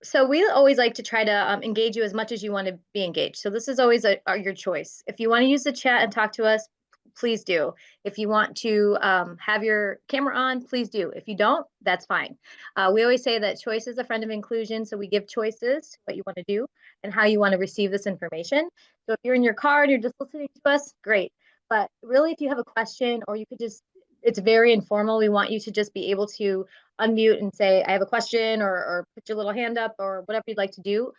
So we always like to try to engage you as much as you want to be engaged. So this is always your choice. If you want to use the chat and talk to us, please do. If you want to have your camera on, please do. If you don't, that's fine. We always say that choice is a friend of inclusion. So we give choices, what you want to do and how you want to receive this information. So if you're in your car and you're just listening to us, great. But really, if you have a question or you could just, it's very informal. We want you to just be able to unmute and say, I have a question, or put your little hand up or whatever you'd like to do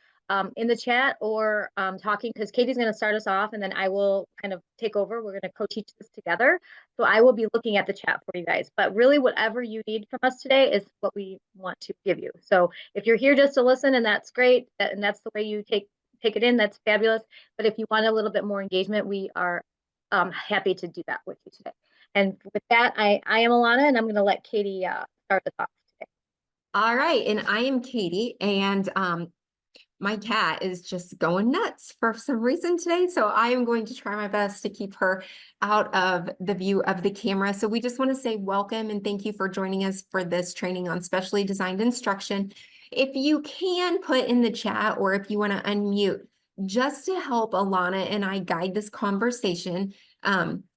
in the chat or talking, because Katie's going to start us off and then I will kind of take over. We're going to co-teach this together. So I will be looking at the chat for you guys. But really, whatever you need from us today is what we want to give you. So if you're here just to listen, and that's great, and that's the way you take it in, that's fabulous. But if you want a little bit more engagement, we are happy to do that with you today. And with that, I am Alana, and I'm going to let Katie start us off today. All right, and I am Katie, and my cat is just going nuts for some reason today. So I am going to try my best to keep her out of the view of the camera. So we just want to say welcome and thank you for joining us for this training on specially designed instruction. If you can put in the chat or if you want to unmute, just to help Alana and I guide this conversation,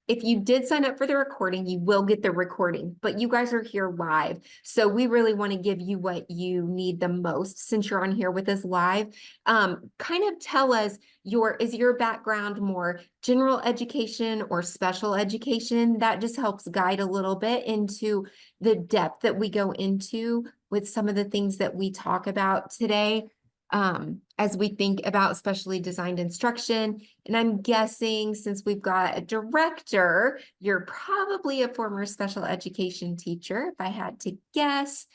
if you did sign up for the recording, you will get the recording, but you guys are here live. So we really want to give you what you need the most since you're on here with us live. Kind of tell us, is your background more general education or special education? That just helps guide a little bit into the depth that we go into with some of the things that we talk about today. As we think about specially designed instruction. And I'm guessing since we've got a director, you're probably a former special education teacher, if I had to guess.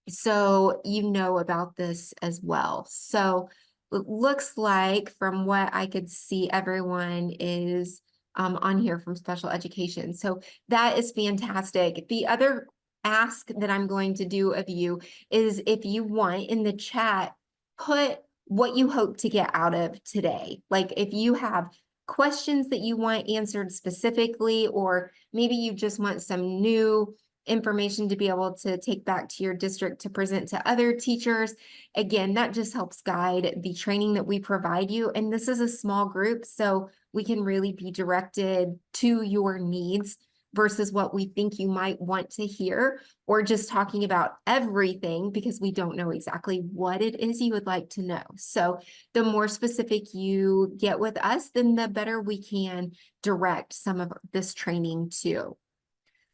So you know about this as well. So it looks like from what I could see, everyone is on here from special education. So that is fantastic. The other ask that I'm going to do of you is if you want in the chat, put what you hope to get out of today. Like if you have questions that you want answered specifically, or maybe you just want some new information to be able to take back to your district to present to other teachers. Again, that just helps guide the training that we provide you. And this is a small group, so we can really be directed to your needs versus what we think you might want to hear, or just talking about everything because we don't know exactly what it is you would like to know. So the more specific you get with us, then the better we can direct some of this training to.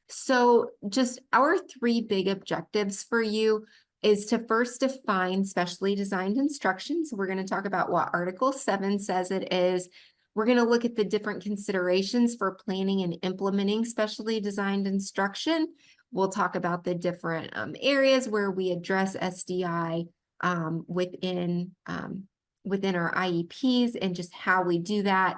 So just our three big objectives for you is to first define specially designed instruction. So we're going to talk about what Article 7 says it is. We're going to look at the different considerations for planning and implementing specially designed instruction. We'll talk about the different areas where we address SDI within our IEPs and just how we do that.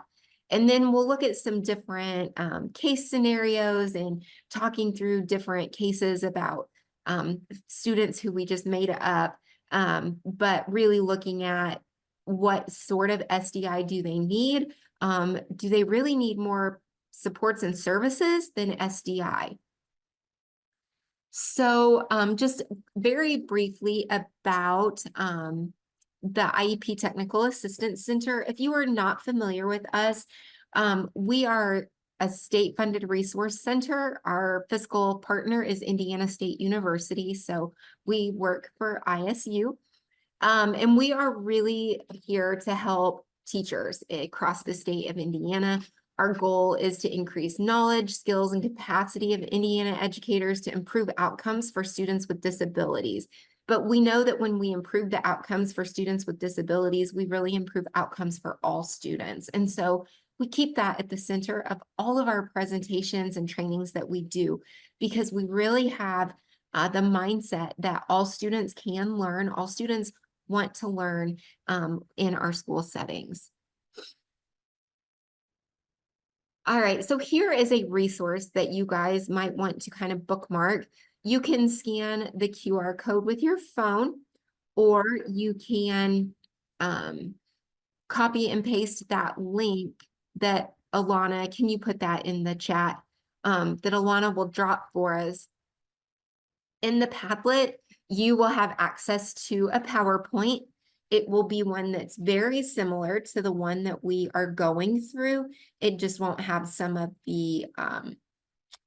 And then we'll look at some different case scenarios and talking through different cases about students who we just made up, but really looking at what sort of SDI do they need? Do they really need more supports and services than SDI? So just very briefly about the IEP Technical Assistance Center. If you are not familiar with us, we are a state-funded resource center. Our fiscal partner is Indiana State University, so we work for ISU. And we are really here to help teachers across the state of Indiana. Our goal is to increase knowledge, skills, and capacity of Indiana educators to improve outcomes for students with disabilities. But we know that when we improve the outcomes for students with disabilities, we really improve outcomes for all students. And so we keep that at the center of all of our presentations and trainings that we do, because we really have the mindset that all students can learn, all students want to learn in our school settings. All right, so here is a resource that you guys might want to kind of bookmark. You can scan the QR code with your phone, or you can copy and paste that link that Alana, can you put that in the chat, that Alana will drop for us. In the Padlet, you will have access to a PowerPoint. It will be one that's very similar to the one that we are going through. It just won't have some of the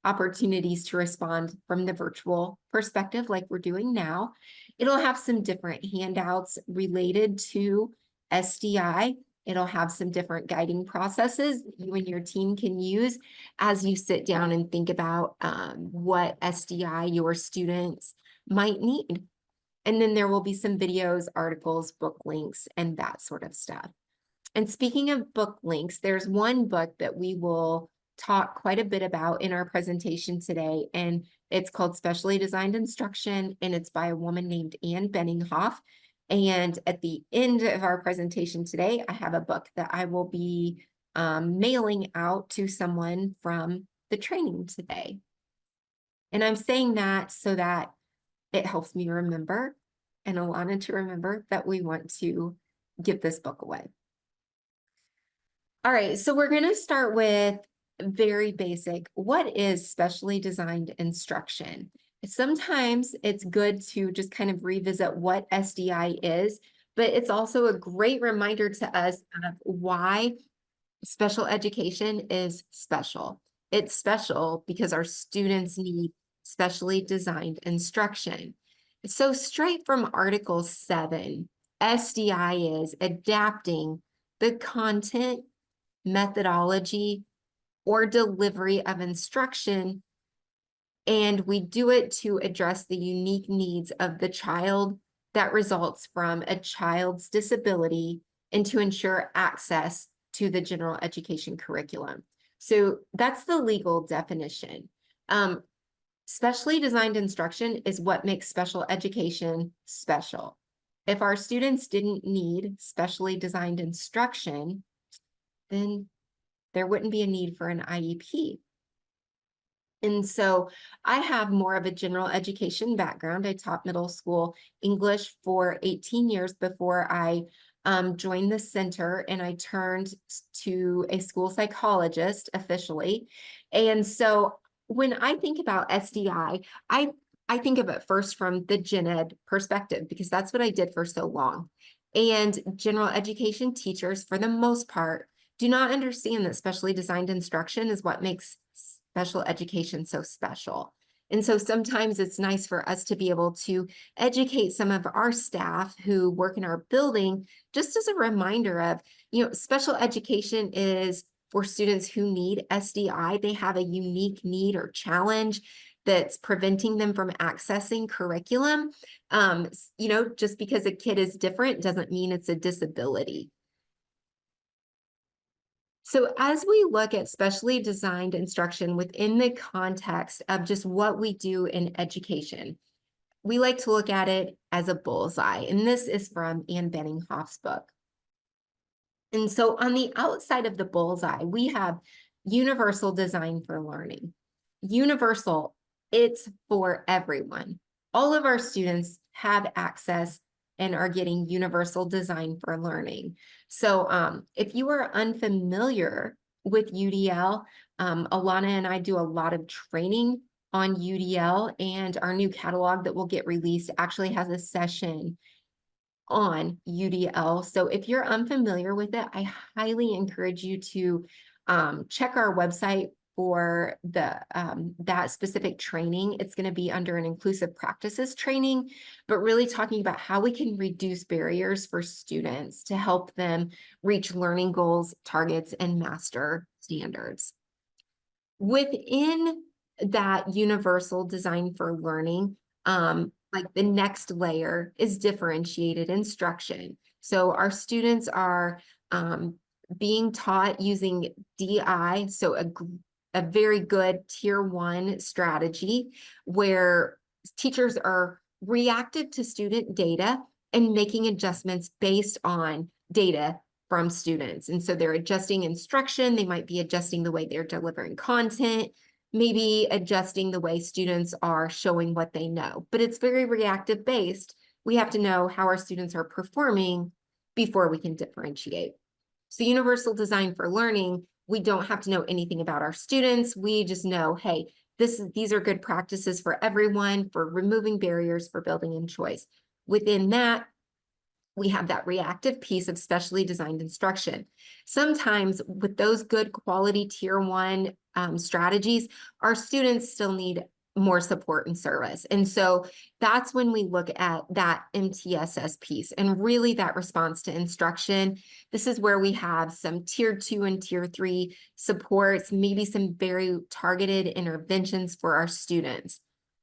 opportunities to respond from the virtual perspective like we're doing now. It'll have some different handouts related to SDI. It'll have some different guiding processes that you and your team can use as you sit down and think about what SDI your students might need. And then there will be some videos, articles, book links, and that sort of stuff. And speaking of book links, there's one book that we will talk quite a bit about in our presentation today, and it's called Specially Designed Instruction, and it's by a woman named Anne Benninghoff. And at the end of our presentation today, I have a book that I will be mailing out to someone from the training today. And I'm saying that so that it helps me remember, and Alana to remember, that we want to give this book away. All right, so we're going to start with very basic. What is specially designed instruction? Sometimes it's good to just kind of revisit what SDI is, but it's also a great reminder to us of why special education is special. It's special because our students need specially designed instruction. So straight from Article 7, SDI is adapting the content, methodology, or delivery of instruction, and we do it to address the unique needs of the child that results from a child's disability and to ensure access to the general education curriculum. So that's the legal definition. Specially designed instruction is what makes special education special. If our students didn't need specially designed instruction, then there wouldn't be a need for an IEP. And so I have more of a general education background. I taught middle school English for 18 years before I joined the center, and I turned to a school psychologist officially. And so when I think about SDI, I think of it first from the gen ed perspective, because that's what I did for so long. And general education teachers, for the most part, do not understand that specially designed instruction is what makes special education so special. And so sometimes it's nice for us to be able to educate some of our staff who work in our building, just as a reminder of, special education is for students who need SDI. They have a unique need or challenge that's preventing them from accessing curriculum. Just because a kid is different doesn't mean it's a disability. So as we look at specially designed instruction within the context of just what we do in education, we like to look at it as a bullseye. And this is from Anne Benninghoff's book. And so on the outside of the bullseye, we have universal design for learning. Universal, it's for everyone. All of our students have access and are getting universal design for learning. So if you are unfamiliar with UDL, Alana and I do a lot of training on UDL, and our new catalog that will get released actually has a session on UDL. So if you're unfamiliar with it, I highly encourage you to check our website for that specific training. It's going to be under an inclusive practices training, but really talking about how we can reduce barriers for students to help them reach learning goals, targets, and master standards. Within that universal design for learning, like the next layer is differentiated instruction. So our students are being taught using DI, so a very good tier 1 strategy where teachers are reactive to student data and making adjustments based on data from students. And so they're adjusting instruction. They might be adjusting the way they're delivering content, maybe adjusting the way students are showing what they know, but it's very reactive based. We have to know how our students are performing before we can differentiate. So universal design for learning, we don't have to know anything about our students. We just know, hey, these are good practices for everyone, for removing barriers, for building in choice. Within that, we have that reactive piece of specially designed instruction. Sometimes with those good quality tier 1 strategies, our students still need more support and service. And so that's when we look at that MTSS piece and really that response to instruction. This is where we have some tier 2 and tier 3 supports, maybe some very targeted interventions for our students.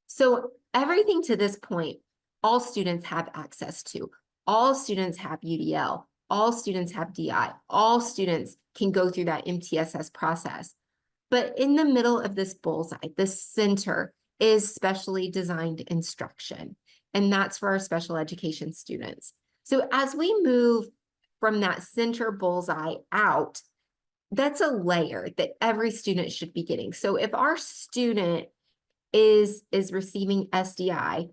So everything to this point, all students have access to. All students have UDL, all students have DI, all students can go through that MTSS process. But in the middle of this bullseye, the center is specially designed instruction, and that's for our special education students. So as we move from that center bullseye out, that's a layer that every student should be getting. So if our student is receiving SDI,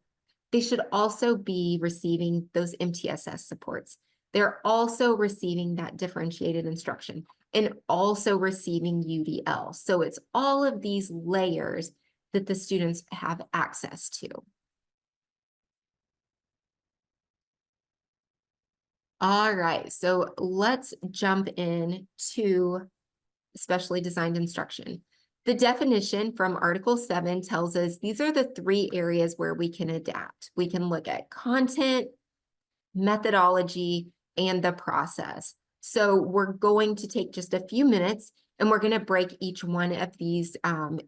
they should also be receiving those MTSS supports. They're also receiving that differentiated instruction and also receiving UDL. So it's all of these layers that the students have access to. All right, so let's jump in to specially designed instruction. The definition from Article 7 tells us these are the 3 areas where we can adapt. We can look at content, methodology, and the process. So we're going to take just a few minutes and we're going to break each one of these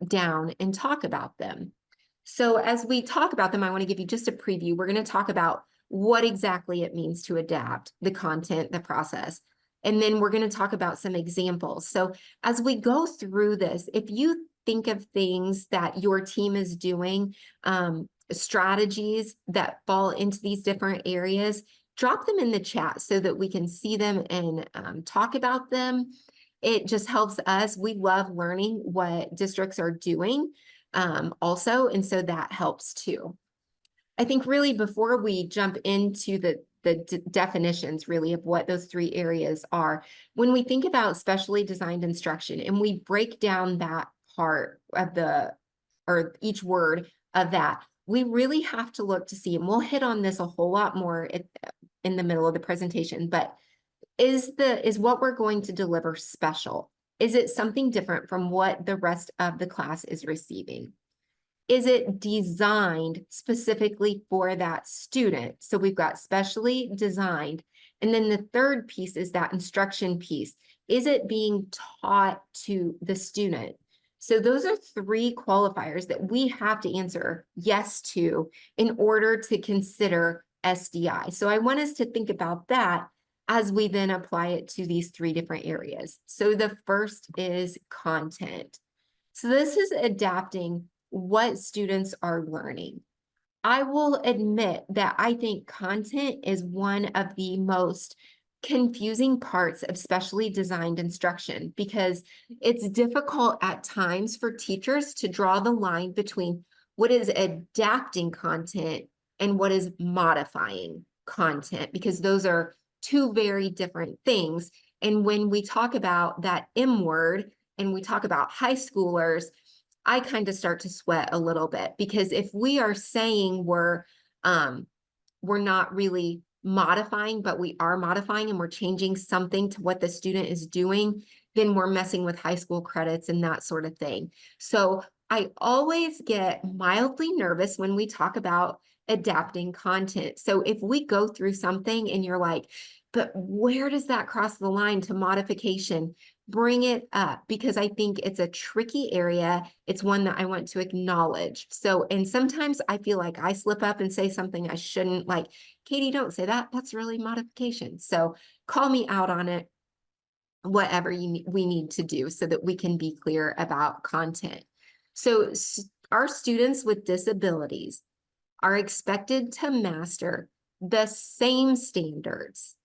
down and talk about them. So as we talk about them, I want to give you just a preview. We're going to talk about what exactly it means to adapt, the content, the process. And then we're going to talk about some examples. So as we go through this, if you think of things that your team is doing, strategies that fall into these different areas, drop them in the chat so that we can see them and talk about them. It just helps us. We love learning what districts are doing also, and so that helps too. I think really before we jump into the definitions really of what those 3 areas are, when we think about specially designed instruction and we break down that part of or each word of that, we really have to look to see, and we'll hit on this a whole lot more in the middle of the presentation, but is what we're going to deliver special? Is it something different from what the rest of the class is receiving? Is it designed specifically for that student? So we've got specially designed. And then the third piece is that instruction piece. Is it being taught to the student? So those are 3 qualifiers that we have to answer yes to in order to consider SDI. So I want us to think about that as we then apply it to these 3 different areas. So the first is content. So this is adapting what students are learning. I will admit that I think content is one of the most confusing parts of specially designed instruction because it's difficult at times for teachers to draw the line between what is adapting content and what is modifying content, because those are 2 very different things. And when we talk about that M word and we talk about high schoolers, I kind of start to sweat a little bit, because if we are saying we're not really modifying, but we are modifying and we're changing something to what the student is doing, then we're messing with high school credits and that sort of thing. So I always get mildly nervous when we talk about adapting content. So if we go through something and you're like, but where does that cross the line to modification? Bring it up, because I think it's a tricky area. It's one that I want to acknowledge. So, and sometimes I feel like I slip up and say something I shouldn't, like, Katie, don't say that. That's really modification. So call me out on it, whatever we need to do so that we can be clear about content. So our students with disabilities are expected to master the same standards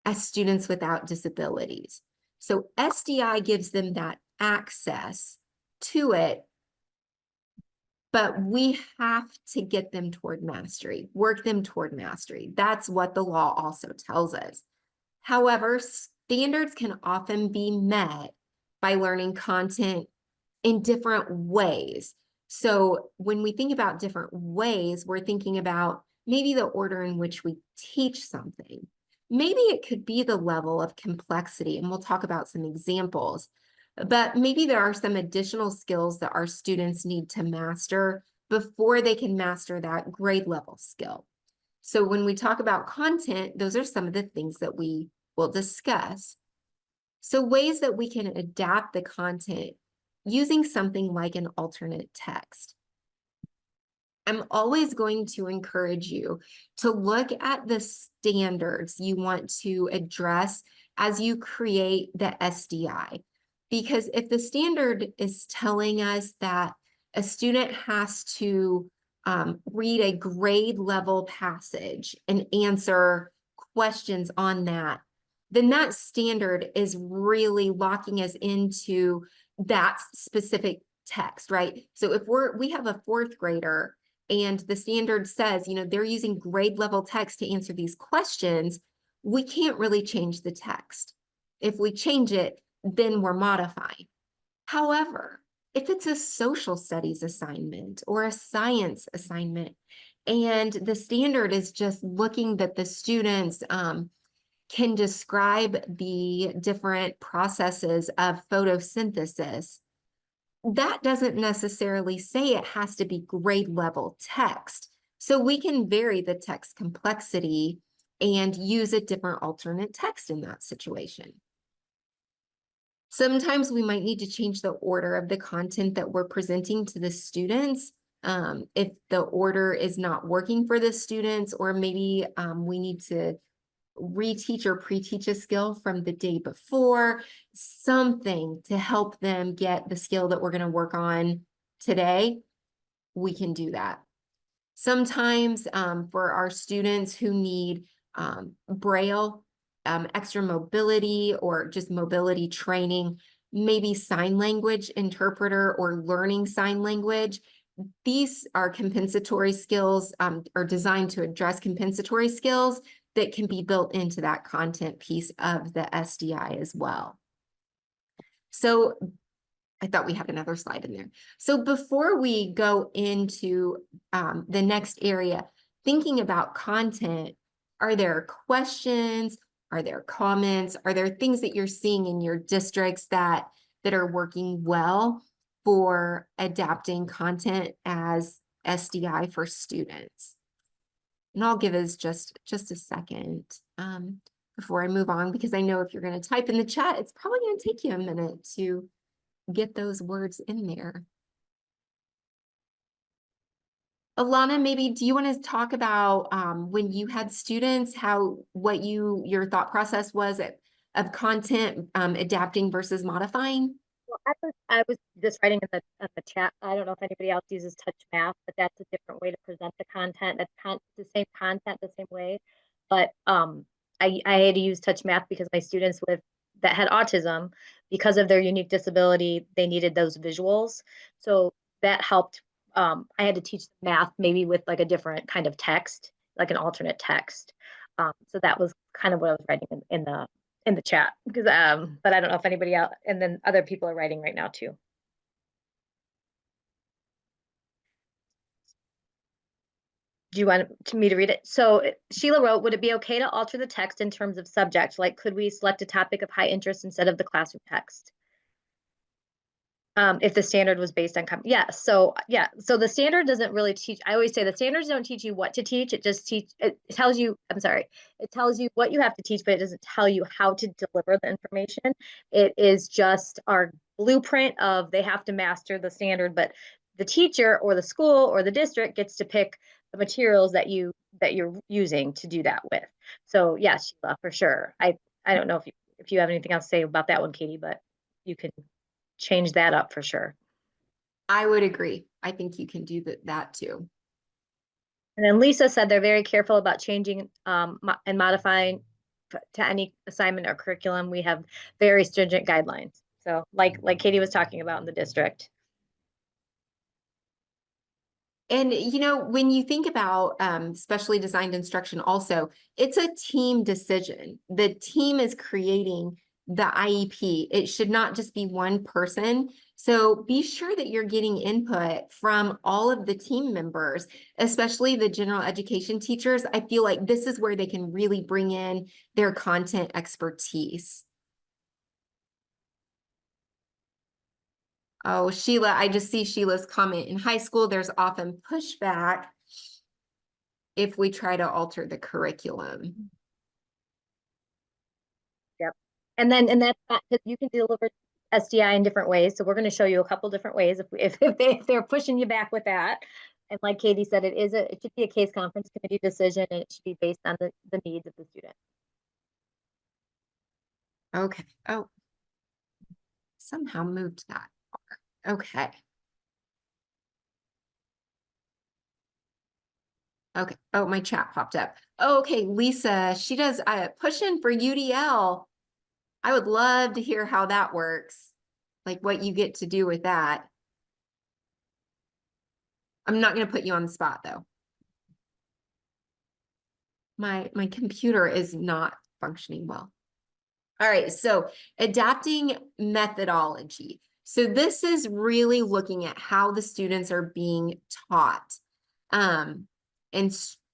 as students without disabilities. So SDI gives them that access to it, but we have to get them toward mastery, work them toward mastery. That's what the law also tells us. However, standards can often be met by learning content in different ways. So when we think about different ways, we're thinking about maybe the order in which we teach something. Maybe it could be the level of complexity, and we'll talk about some examples. But maybe there are some additional skills that our students need to master before they can master that grade level skill. So when we talk about content, those are some of the things that we will discuss. So ways that we can adapt the content using something like an alternate text. I'm always going to encourage you to look at the standards you want to address as you create the SDI. Because if the standard is telling us that a student has to read a grade level passage and answer questions on that, then that standard is really locking us into that specific text, right? So if we have a fourth grader and the standard says, they're using grade level text to answer these questions, we can't really change the text. If we change it, then we're modifying. However, if it's a social studies assignment or a science assignment, and the standard is just looking that the students can describe the different processes of photosynthesis, that doesn't necessarily say it has to be grade level text. So we can vary the text complexity and use a different alternate text in that situation. Sometimes we might need to change the order of the content that we're presenting to the students. If the order is not working for the students, or maybe we need to reteach or pre-teach a skill from the day before, something to help them get the skill that we're going to work on today, we can do that. Sometimes for our students who need Braille, extra mobility, or just mobility training, maybe sign language interpreter or learning sign language, these are compensatory skills, or designed to address compensatory skills that can be built into that content piece of the SDI as well. So I thought we had another slide in there. So before we go into the next area, thinking about content, are there questions? Are there comments? Are there things that you're seeing in your districts that are working well for adapting content as SDI for students? And I'll give us just a second before I move on, because I know if you're going to type in the chat, it's probably going to take you a minute to get those words in there. Alana, maybe do you want to talk about when you had students, what your thought process was of content adapting versus modifying? Well, I was just writing in the chat. I don't know if anybody else uses touch math, but that's a different way to present the content. That's the same content, the same way. But I had to use touch math because my students that had autism, because of their unique disability, they needed those visuals. So that helped. I had to teach math maybe with like a different kind of text, like an alternate text. So that was kind of what I was writing in the chat, because but I don't know if anybody else, and then other people are writing right now too. Do you want me to read it? So Sheila wrote, would it be okay to alter the text in terms of subject? Like, could we select a topic of high interest instead of the classroom text? If the standard was based on, so the standard doesn't really teach. I always say the standards don't teach you what to teach. It just it tells you, it tells you what you have to teach, but it doesn't tell you how to deliver the information. It is just our blueprint of they have to master the standard, but the teacher or the school or the district gets to pick the materials that you're using to do that with. So yes, Sheila, for sure. I don't know if you have anything else to say about that one, Katie, but you can change that up for sure. I would agree. I think you can do that too. And then Lisa said they're very careful about changing and modifying to any assignment or curriculum. We have very stringent guidelines. So like Katie was talking about in the district. And, when you think about specially designed instruction also, it's a team decision. The team is creating the IEP. It should not just be one person So be sure that you're getting input from all of the team members, especially the general education teachers. I feel like this is where they can really bring in their content expertise. Oh, Sheila, I just see Sheila's comment. In high school, there's often pushback if we try to alter the curriculum. Yep. And then, and that's not, 'cause you can deliver SDI in different ways. So we're going to show you a couple different ways if they're pushing you back with that. And like Katie said, it should be a case conference committee decision, and it should be based on the needs of the student. Okay. Oh, somehow moved that far. Okay. Okay. Oh, my chat popped up. Oh, okay, Lisa, she does push in for UDL. I would love to hear how that works, like what you get to do with that. I'm not going to put you on the spot though. My computer is not functioning well. All right, so adapting methodology. So this is really looking at how the students are being taught.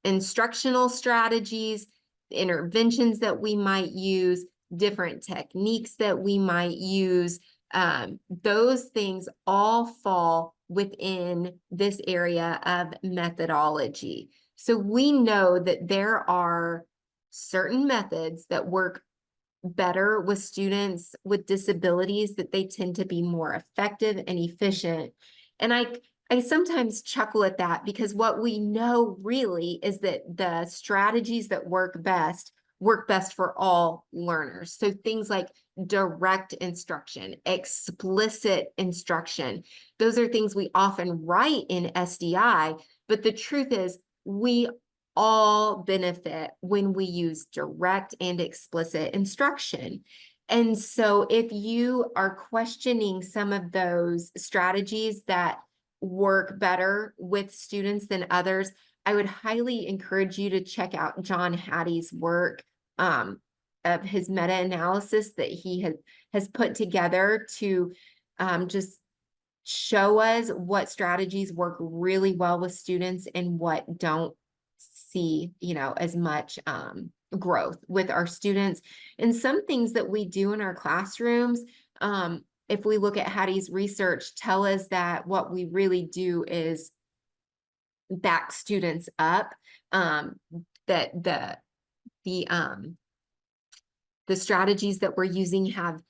Instructional strategies, interventions that we might use, different techniques that we might use. Those things all fall within this area of methodology. So we know that there are certain methods that work better with students with disabilities, that they tend to be more effective and efficient. And I sometimes chuckle at that, because what we know really is that the strategies that work best for all learners. So things like direct instruction, explicit instruction, those are things we often write in SDI, but the truth is we all benefit when we use direct and explicit instruction. And so if you are questioning some of those strategies that work better with students than others, I would highly encourage you to check out John Hattie's work, of his meta-analysis that he has put together to just show us what strategies work really well with students and what don't see, as much growth with our students. And some things that we do in our classrooms, if we look at Hattie's research, tell us that what we really do is back students up, that the strategies that we're using have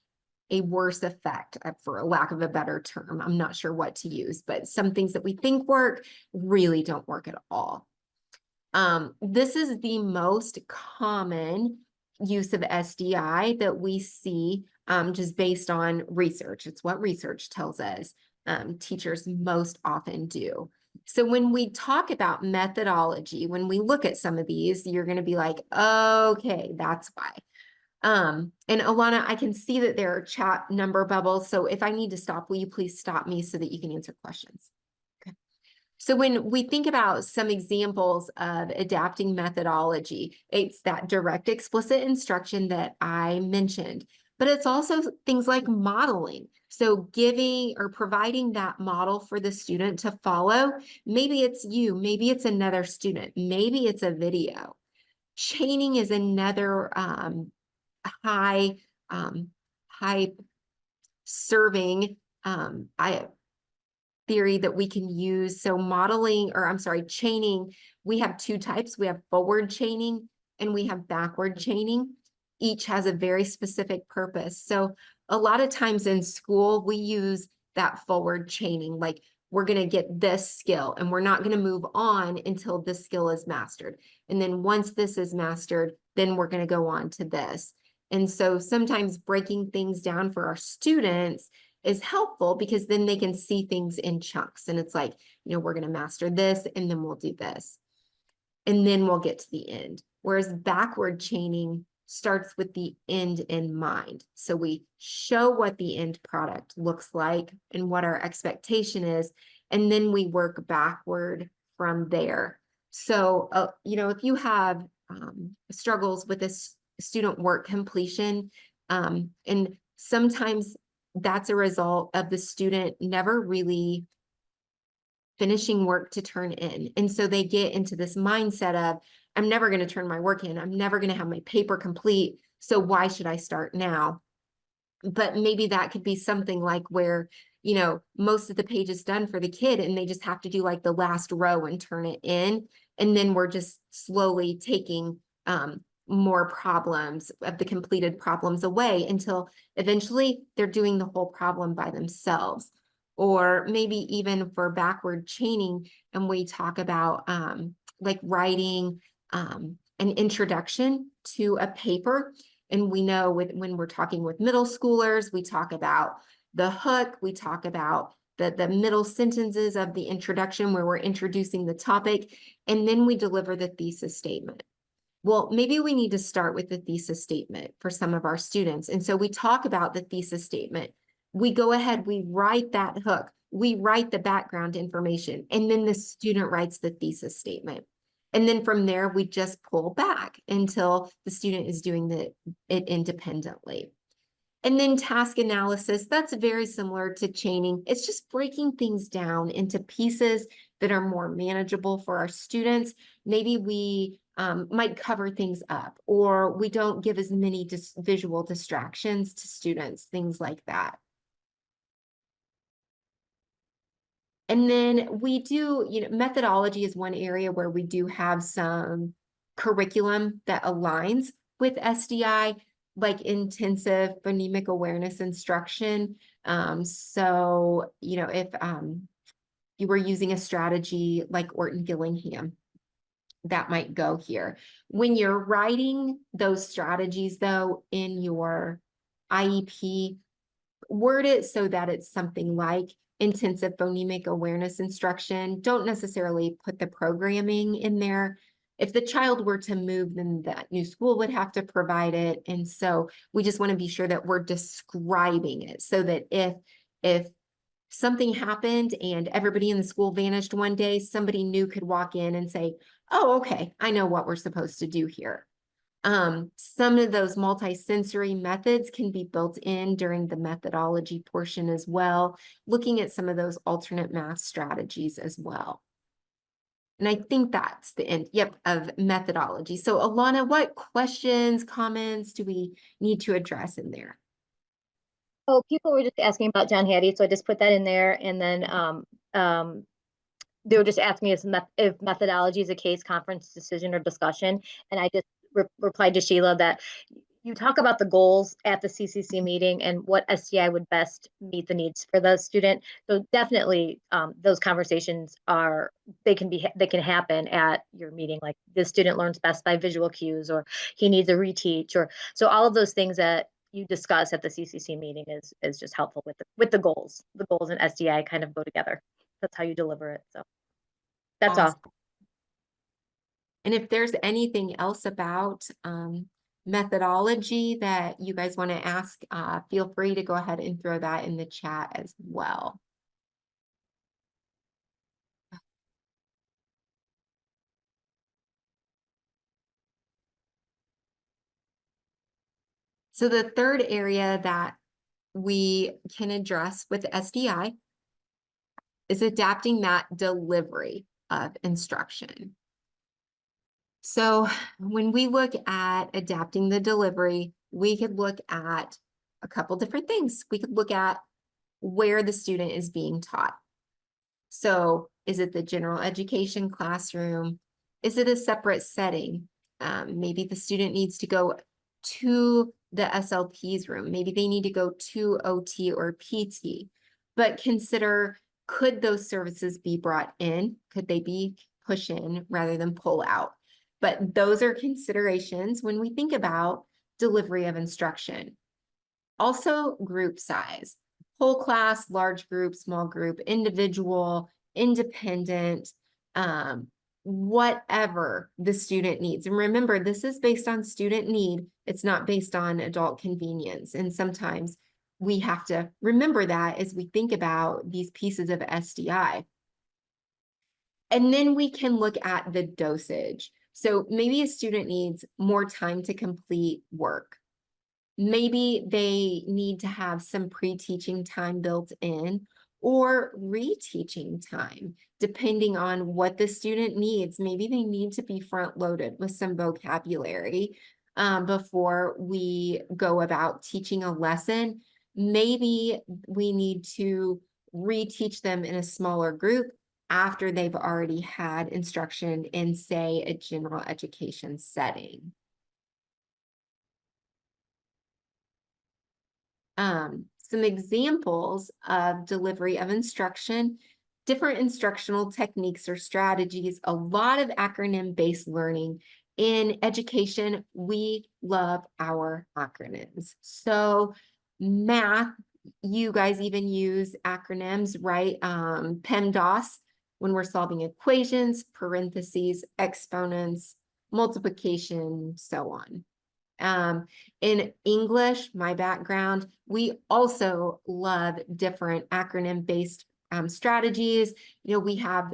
a worse effect, for a lack of a better term. I'm not sure what to use, but some things that we think work really don't work at all. This is the most common use of SDI that we see, just based on research. It's what research tells us teachers most often do. So when we talk about methodology, when we look at some of these, you're going to be like, okay, that's why. And Alana, I can see that there are chat number bubbles. So if I need to stop, will you please stop me so that you can answer questions? Okay. So when we think about some examples of adapting methodology, it's that direct explicit instruction that I mentioned, but it's also things like modeling. So giving or providing that model for the student to follow. Maybe it's you, maybe it's another student, maybe it's a video. Chaining is another high serving theory that we can use. So chaining, we have two types. We have forward chaining and we have backward chaining. Each has a very specific purpose. So a lot of times in school, we use that forward chaining, like we're going to get this skill and we're not going to move on until this skill is mastered. And then once this is mastered, then we're going to go on to this. And so sometimes breaking things down for our students is helpful, because then they can see things in chunks. And it's like, we're going to master this and then we'll do this. And then we'll get to the end. Whereas backward chaining starts with the end in mind. So we show what the end product looks like and what our expectation is, and then we work backward from there. So, if you have struggles with this student work completion, and sometimes that's a result of the student never really finishing work to turn in. And so they get into this mindset of, I'm never going to turn my work in. I'm never going to have my paper complete. So why should I start now? But maybe that could be something like where, most of the page is done for the kid and they just have to do like the last row and turn it in. And then we're just slowly taking more problems of the completed problems away until eventually they're doing the whole problem by themselves. Or maybe even for backward chaining, and we talk about like writing an introduction to a paper. And we know when we're talking with middle schoolers, we talk about the hook, we talk about the middle sentences of the introduction where we're introducing the topic, and then we deliver the thesis statement. Well, maybe we need to start with the thesis statement for some of our students. And so we talk about the thesis statement. We go ahead, we write that hook, we write the background information, and then the student writes the thesis statement. And then from there, we just pull back until the student is doing it independently. And then task analysis, that's very similar to chaining. It's just breaking things down into pieces that are more manageable for our students. Maybe we might cover things up, or we don't give as many visual distractions to students, things like that. And then we do, methodology is one area where we do have some curriculum that aligns with SDI, like intensive phonemic awareness instruction. So, if you were using a strategy like Orton Gillingham, that might go here. When you're writing those strategies, though, in your IEP, word it so that it's something like intensive phonemic awareness instruction. Don't necessarily put the programming in there. If the child were to move, then that new school would have to provide it. And so we just want to be sure that we're describing it so that if something happened and everybody in the school vanished one day, somebody new could walk in and say, oh, okay, I know what we're supposed to do here. Some of those multi-sensory methods can be built in during the methodology portion as well, looking at some of those alternate math strategies as well. And I think that's the end, of methodology. So Alana, what questions, comments do we need to address in there? Oh, people were just asking about John Hattie, so I just put that in there, and then they were just asking me if methodology is a case, conference, decision, or discussion, and I just replied to Sheila that you talk about the goals at the CCC meeting and what STI would best meet the needs for the student. So definitely, those conversations they can happen at your meeting. Like the student learns best by visual cues, or he needs a reteach, or so all of those things that you discuss at the CCC meeting is just helpful with the goals. The goals and SDI kind of go together. That's how you deliver it. So that's Awesome. all. And if there's anything else about methodology that you guys want to ask, feel free to go ahead and throw that in the chat as well. So the third area that we can address with SDI is adapting that delivery of instruction. So when we look at adapting the delivery, we could look at a couple different things. We could look at where the student is being taught. So is it the general education classroom? Is it a separate setting? Maybe the student needs to go to the SLP's room. Maybe they need to go to OT or PT. But consider, could those services be brought in? Could they be push in rather than pull out? But those are considerations when we think about delivery of instruction. Also, group size. Whole class, large group, small group, individual, independent, whatever the student needs. And remember, this is based on student need. It's not based on adult convenience. And sometimes we have to remember that as we think about these pieces of SDI. And then we can look at the dosage. So maybe a student needs more time to complete work. Maybe they need to have some pre-teaching time built in or reteaching time, depending on what the student needs. Maybe they need to be front-loaded with some vocabulary before we go about teaching a lesson. Maybe we need to reteach them in a smaller group after they've already had instruction in, say, a general education setting. Some examples of delivery of instruction, different instructional techniques or strategies, a lot of acronym-based learning. In education, we love our acronyms. So math, you guys even use acronyms, right? PEMDAS, when we're solving equations, parentheses, exponents, multiplication, so on. In English, my background, we also love different acronym-based strategies. You know, we have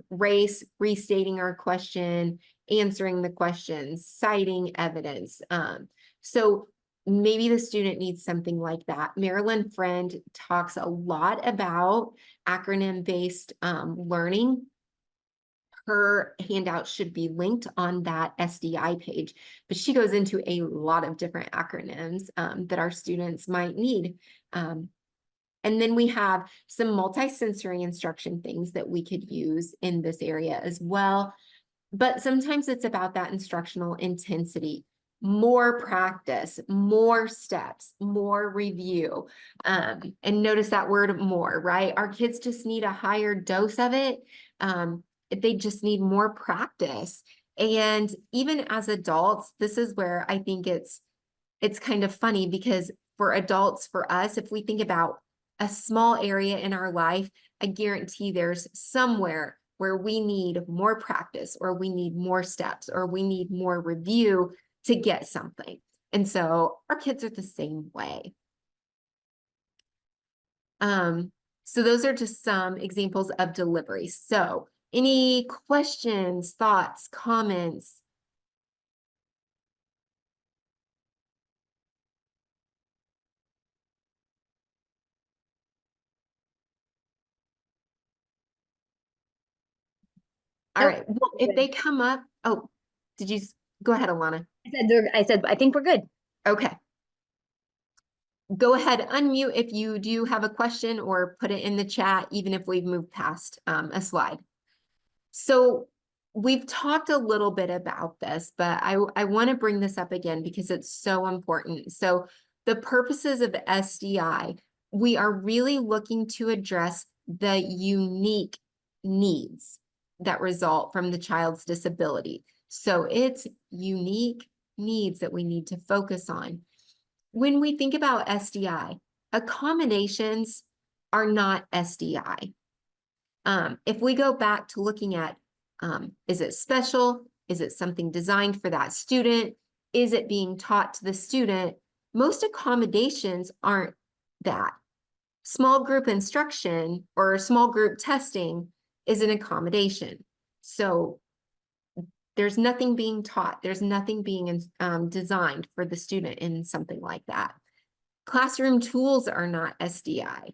RACE, restating our question, answering the questions, citing evidence. So maybe the student needs something like that. Marilyn Friend talks a lot about acronym-based learning. Her handout should be linked on that SDI page, but she goes into a lot of different acronyms that our students might need. And then we have some multisensory instruction things that we could use in this area as well. But sometimes it's about that instructional intensity, more practice, more steps, more review. And notice that word more, right? Our kids just need a higher dose of it. They just need more practice. And even as adults, this is where I think it's kind of funny, because for adults, for us, if we think about a small area in our life, I guarantee there's somewhere where we need more practice, or we need more steps, or we need more review to get something. And so our kids are the same way. So those are just some examples of delivery. So any questions, thoughts, comments? All Nope. right. Well, if they come up, oh, did you go ahead, Alana? I said, I think we're good. Okay. Go ahead, unmute if you do have a question, or put it in the chat, even if we've moved past a slide. So we've talked a little bit about this, but I want to bring this up again because it's so important. So the purposes of SDI, we are really looking to address the unique needs that result from the child's disability. So it's unique needs that we need to focus on. When we think about SDI, accommodations are not SDI. If we go back to looking at, is it special? Is it something designed for that student? Is it being taught to the student? Most accommodations aren't that. Small group instruction or small group testing is an accommodation. So there's nothing being taught. There's nothing being designed for the student in something like that. Classroom tools are not SDI.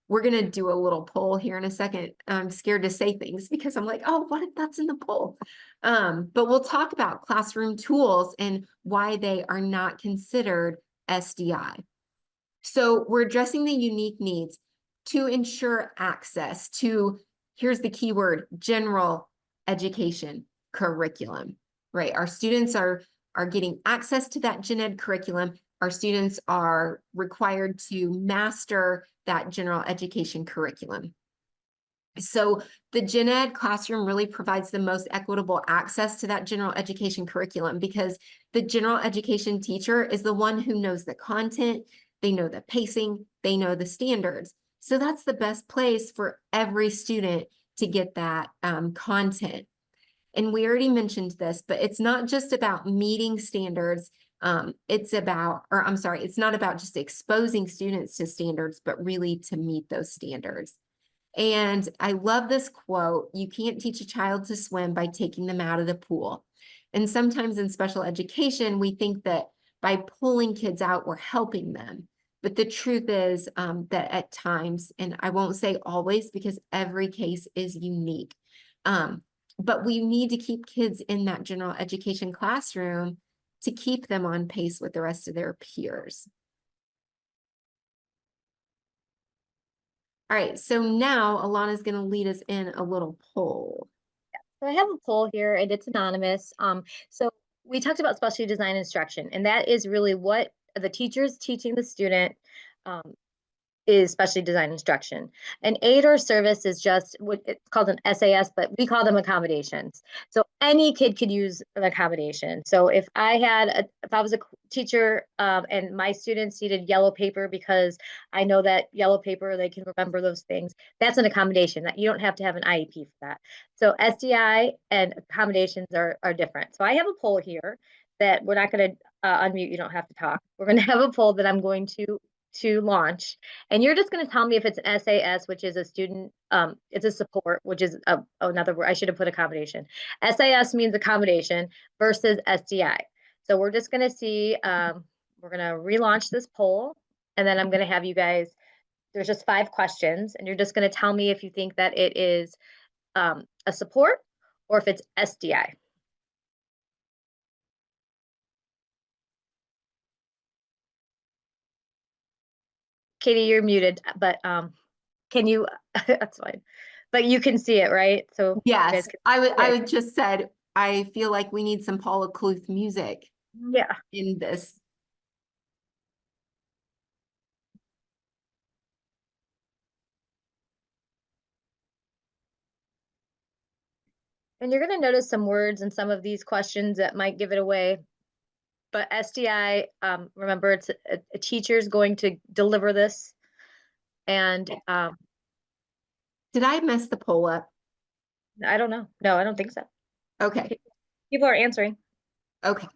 We're going to do a little poll here in a second. I'm scared to say things because I'm like, oh, what if that's in the poll? But we'll talk about classroom tools and why they are not considered SDI. So we're addressing the unique needs to ensure access to, here's the key word, general education curriculum, right? Our students are getting access to that gen ed curriculum. Our students are required to master that general education curriculum. So the gen ed classroom really provides the most equitable access to that general education curriculum, because the general education teacher is the one who knows the content, they know the pacing, they know the standards. So that's the best place for every student to get that content. And we already mentioned this, but it's not just about meeting standards. It's not about just exposing students to standards, but really to meet those standards. And I love this quote: you can't teach a child to swim by taking them out of the pool. And sometimes in special education, we think that by pulling kids out, we're helping them. But the truth is that at times, and I won't say always because every case is unique, but we need to keep kids in that general education classroom to keep them on pace with the rest of their peers. All right, so now Alana's going to lead us in a little poll. So I have a poll here and it's anonymous. So we talked about specialty design instruction, and that is really what the teacher's teaching the student um, is specially designed instruction. An aid or service is just what it's called an SAS, but we call them accommodations. So any kid could use an accommodation. So if I was a teacher and my students needed yellow paper because I know that yellow paper, they can remember those things, that's an accommodation. That you don't have to have an IEP for that. So SDI and accommodations are different. So I have a poll here that we're not going to unmute. You don't have to talk. We're going to have a poll that I'm going to launch, and you're just going to tell me if it's an SAS, which is a student, it's a support, which is another word. I should have put accommodation. SAS means accommodation versus SDI. So we're just going to see, we're going to relaunch this poll, and then I'm going to have you guys, there's just 5 questions, and you're just going to tell me if you think that it is a support or if it's SDI. Katie, you're muted, but can you, that's fine. But you can see it, right? So you guys Yes, can, I would just said, I feel like we need some Paula Cluth music yeah. in this. And you're going to notice some words in some of these questions that might give it away. But SDI, remember, it's a teacher's going to deliver this. And Did I mess the poll up? I don't know. No, I don't think so. Okay, People are answering. okay.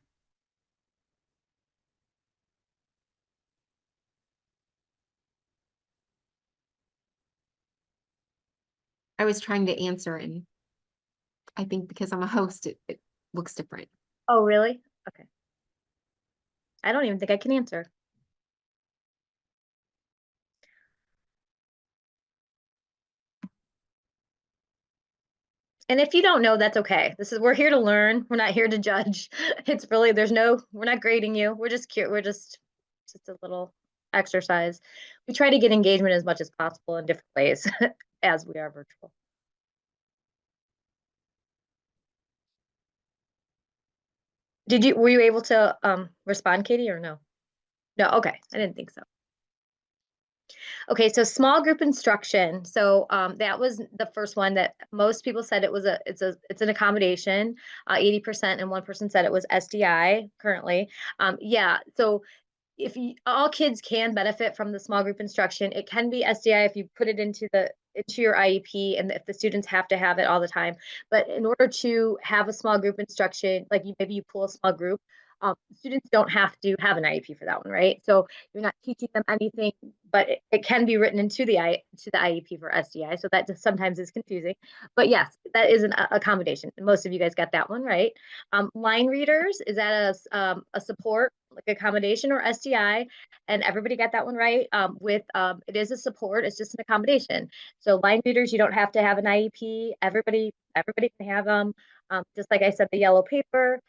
I was trying to answer, and I think because I'm a host, it looks different. Oh, really? Okay. I don't even think I can answer. And if you don't know, that's okay. We're here to learn. We're not here to judge. It's really, we're not grading you. We're just cute. Just a little exercise. We try to get engagement as much as possible in different ways as we are virtual. Were you able to respond, Katie, or no? No, okay. I didn't think so. Okay, so small group instruction. So that was the first one that most people said it's an accommodation. 80% and 1% said it was SDI currently. Yeah, so if all kids can benefit from the small group instruction, it can be SDI if you put it into your IEP and if the students have to have it all the time. But in order to have a small group instruction, like maybe you pull a small group, students don't have to have an IEP for that one, right? So you're not teaching them anything, but it can be written into the IEP for SDI. So that just sometimes is confusing. But yes, that is an accommodation. Most of you guys got that one right. Line readers, is that a support, like accommodation or SDI? And everybody got that one right. It is a support, it's just an accommodation. So line readers, you don't have to have an IEP. Everybody can have them. Just like I said, the yellow paper.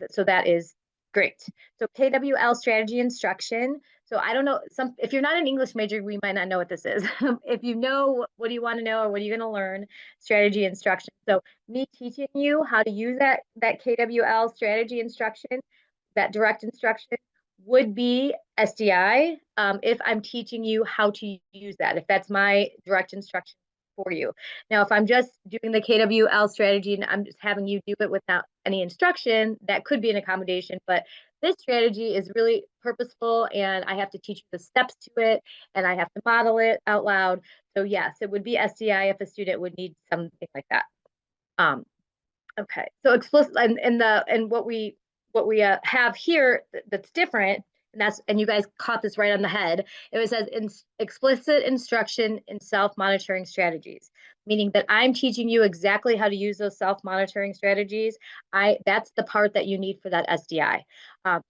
So that is great. So KWL strategy instruction. So I don't know, if you're not an English major, we might not know what this is. If you know, what do you want to know or what are you going to learn? Strategy instruction. So me teaching you how to use that KWL strategy instruction, that direct instruction would be SDI if I'm teaching you how to use that, if that's my direct instruction for you. Now, if I'm just doing the KWL strategy and I'm just having you do it without any instruction, that could be an accommodation. But this strategy is really purposeful and I have to teach you the steps to it and I have to model it out loud. So yes, it would be SDI if a student would need something like that. Okay, so explicit and what we have here that's different, and you guys caught this right on the head. It says explicit instruction in self-monitoring strategies. meaning that I'm teaching you exactly how to use those self-monitoring strategies. That's the part that you need for that SDI.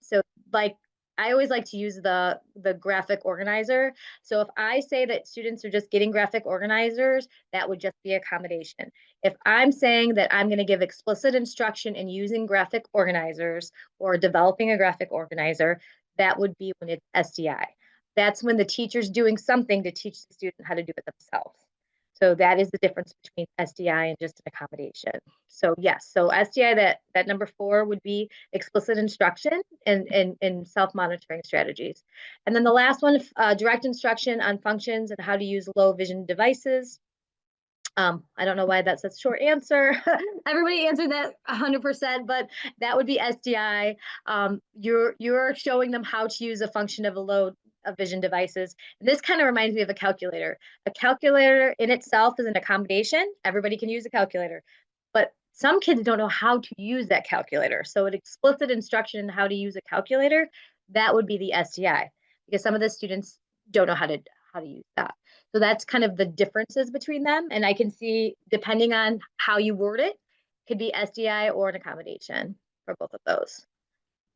So like I always like to use the graphic organizer. So if I say that students are just getting graphic organizers, that would just be accommodation. If I'm saying that I'm going to give explicit instruction in using graphic organizers or developing a graphic organizer, that would be when it's SDI. That's when the teacher's doing something to teach the student how to do it themselves. So that is the difference between SDI and just an accommodation. So yes, so SDI, that number 4 would be explicit instruction and self-monitoring strategies. And then the last one, direct instruction on functions and how to use low vision devices. I don't know why that's such a short answer. Everybody answered that 100%, but that would be SDI. You're showing them how to use a function of a low of vision devices. And this kind of reminds me of a calculator. A calculator in itself is an accommodation. Everybody can use a calculator, but some kids don't know how to use that calculator. So an explicit instruction in how to use a calculator, that would be the SDI, because some of the students don't know how to use that. So that's kind of the differences between them. And I can see, depending on how you word it, could be SDI or an accommodation for both of those.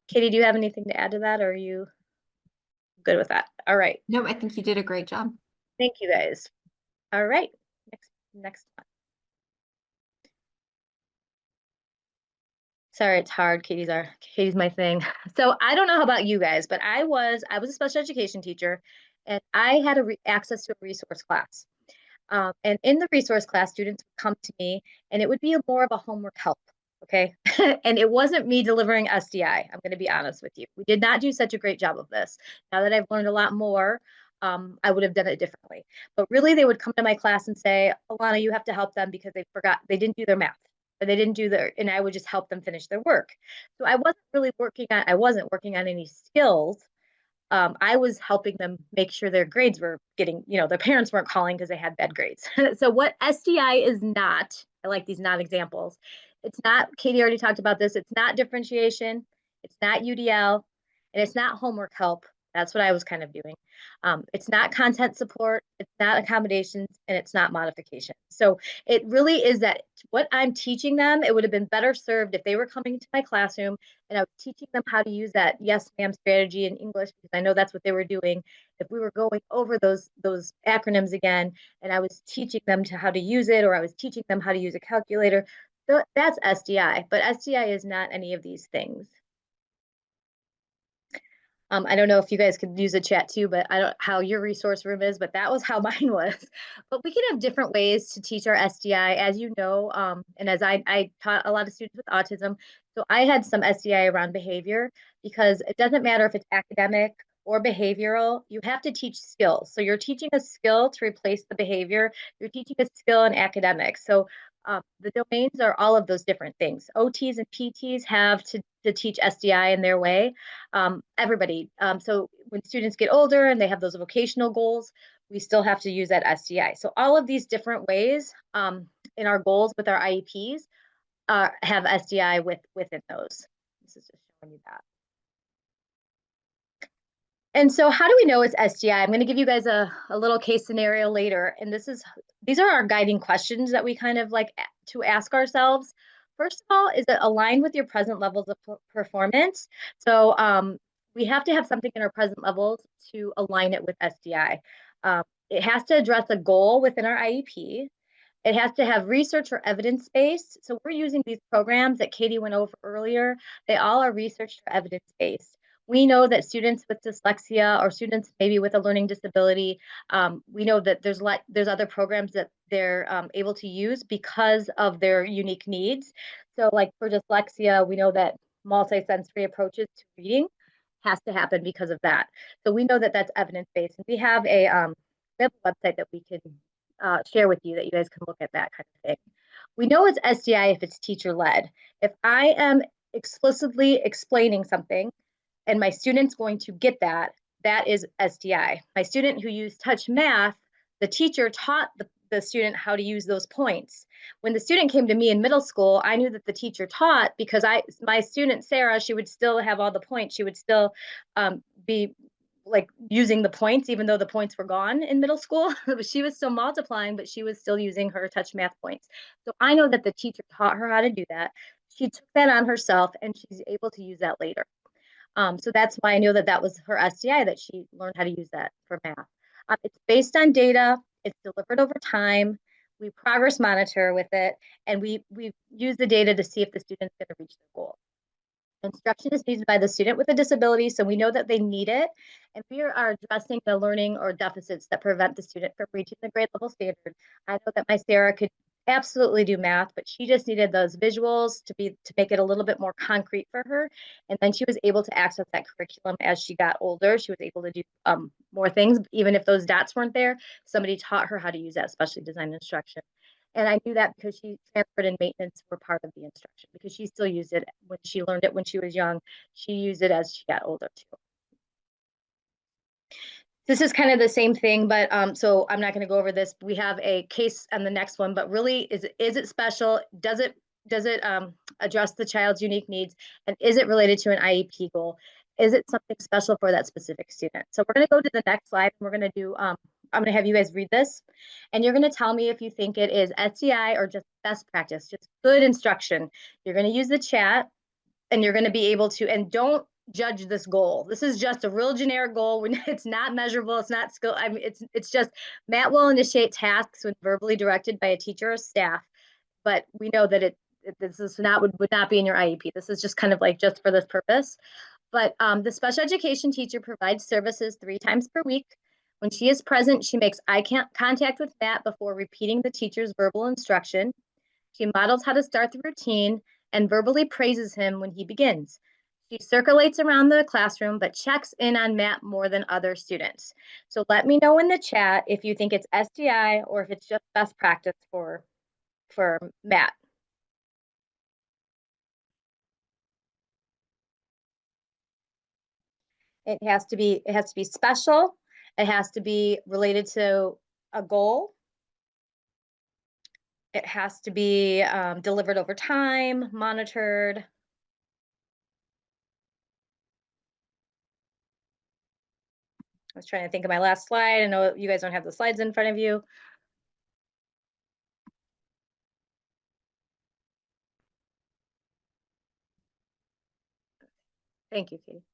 Katie, do you have anything to add to that, or are you good with that? All right. No, I think you did a great job. Thank you guys. All right. Next one. Sorry, it's hard. Katie's my thing. So I don't know about you guys, but I was a special education teacher, and I had access to a resource class. And in the resource class, students would come to me, and it would be more of a homework help. Okay. And it wasn't me delivering SDI. I'm going to be honest with you. We did not do such a great job of this. Now that I've learned a lot more, I would have done it differently. But really, they would come to my class and say, Alana, you have to help them because they didn't do their math. Or they didn't do and I would just help them finish their work. So I wasn't working on any skills. I was helping them make sure their grades were getting, their parents weren't calling because they had bad grades. So what SDI is not, I like these non-examples. It's not, Katie already talked about this, it's not differentiation, it's not UDL, and it's not homework help. That's what I was kind of doing. It's not content support, it's not accommodations, and it's not modification. So it really is that what I'm teaching them, it would have been better served if they were coming to my classroom and I was teaching them how to use that yes ma'am strategy in English, because I know that's what they were doing. If we were going over those acronyms again, and I was teaching them how to use it, or I was teaching them how to use a calculator, that's SDI. But SDI is not any of these things. I don't know if you guys could use a chat too, but I don't how your resource room is, but that was how mine was. But we can have different ways to teach our SDI, as you know, and as I taught a lot of students with autism. So I had some SDI around behavior, because it doesn't matter if it's academic or behavioral, you have to teach skills. So you're teaching a skill to replace the behavior. You're teaching a skill in academics. So the domains are all of those different things. OTs and PTs have to teach SDI in their way. Everybody. So when students get older and they have those vocational goals, we still have to use that SDI. So all of these different ways in our goals with our IEPs have SDI within those. This is just showing you that. And so how do we know it's SDI? I'm going to give you guys a little case scenario later. And these are our guiding questions that we kind of like to ask ourselves. First of all, is it aligned with your present levels of performance? So we have to have something in our present levels to align it with SDI. It has to address a goal within our IEP. It has to have research or evidence-based. So we're using these programs that Katie went over earlier. They all are research or evidence-based. We know that students with dyslexia or students maybe with a learning disability, we know that there's other programs that they're able to use because of their unique needs. So like for dyslexia, we know that multisensory approaches to reading has to happen because of that. So we know that that's evidence-based. And we have a website that we can share with you that you guys can look at that kind of thing. We know it's SDI if it's teacher-led. If I am explicitly explaining something and my student's going to get that, that is SDI. My student who used touch math, the teacher taught the student how to use those points. When the student came to me in middle school, I knew that the teacher taught because my student, Sarah, she would still have all the points. She would still be like using the points, even though the points were gone in middle school. She was still multiplying, but she was still using her touch math points. So I know that the teacher taught her how to do that. She took that on herself and she's able to use that later. So that's why I know that that was her SDI, that she learned how to use that for math. It's based on data. It's delivered over time. We progress monitor with it, and we use the data to see if the student's going to reach the goal. Instruction is needed by the student with a disability, so we know that they need it, and we are addressing the learning or deficits that prevent the student from reaching the grade level standard. I know that my Sarah could absolutely do math, but she just needed those visuals to make it a little bit more concrete for her, and then she was able to access that curriculum as she got older. She was able to do more things, even if those dots weren't there. Somebody taught her how to use that specially designed instruction. And I knew that because she transferred and maintenance were part of the instruction, because she still used it when she learned it when she was young. She used it as she got older too. This is kind of the same thing, but so I'm not going to go over this. We have a case on the next one, but really, is it special? Does it address the child's unique needs? And is it related to an IEP goal? Is it something special for that specific student? So we're going to go to the next slide. And we're going to do, I'm going to have you guys read this. And you're going to tell me if you think it is SDI or just best practice, just good instruction. You're going to use the chat and you're going to be able to, and don't judge this goal. This is just a real generic goal. When it's not measurable, it's not skill. I mean, it's just Matt will initiate tasks when verbally directed by a teacher or staff, but we know that this is not would not be in your IEP. This is just kind of like just for this purpose. But the special education teacher provides services 3 times per week. When she is present, she makes eye contact with Matt before repeating the teacher's verbal instruction. She models how to start the routine and verbally praises him when he begins. She circulates around the classroom, but checks in on Matt more than other students. So let me know in the chat if you think it's SDI or if it's just best practice for Matt. It has to be special. It has to be related to a goal. It has to be delivered over time, monitored. I was trying to think of my last slide. I know you guys don't have the slides in front of you. Thank you, Katie.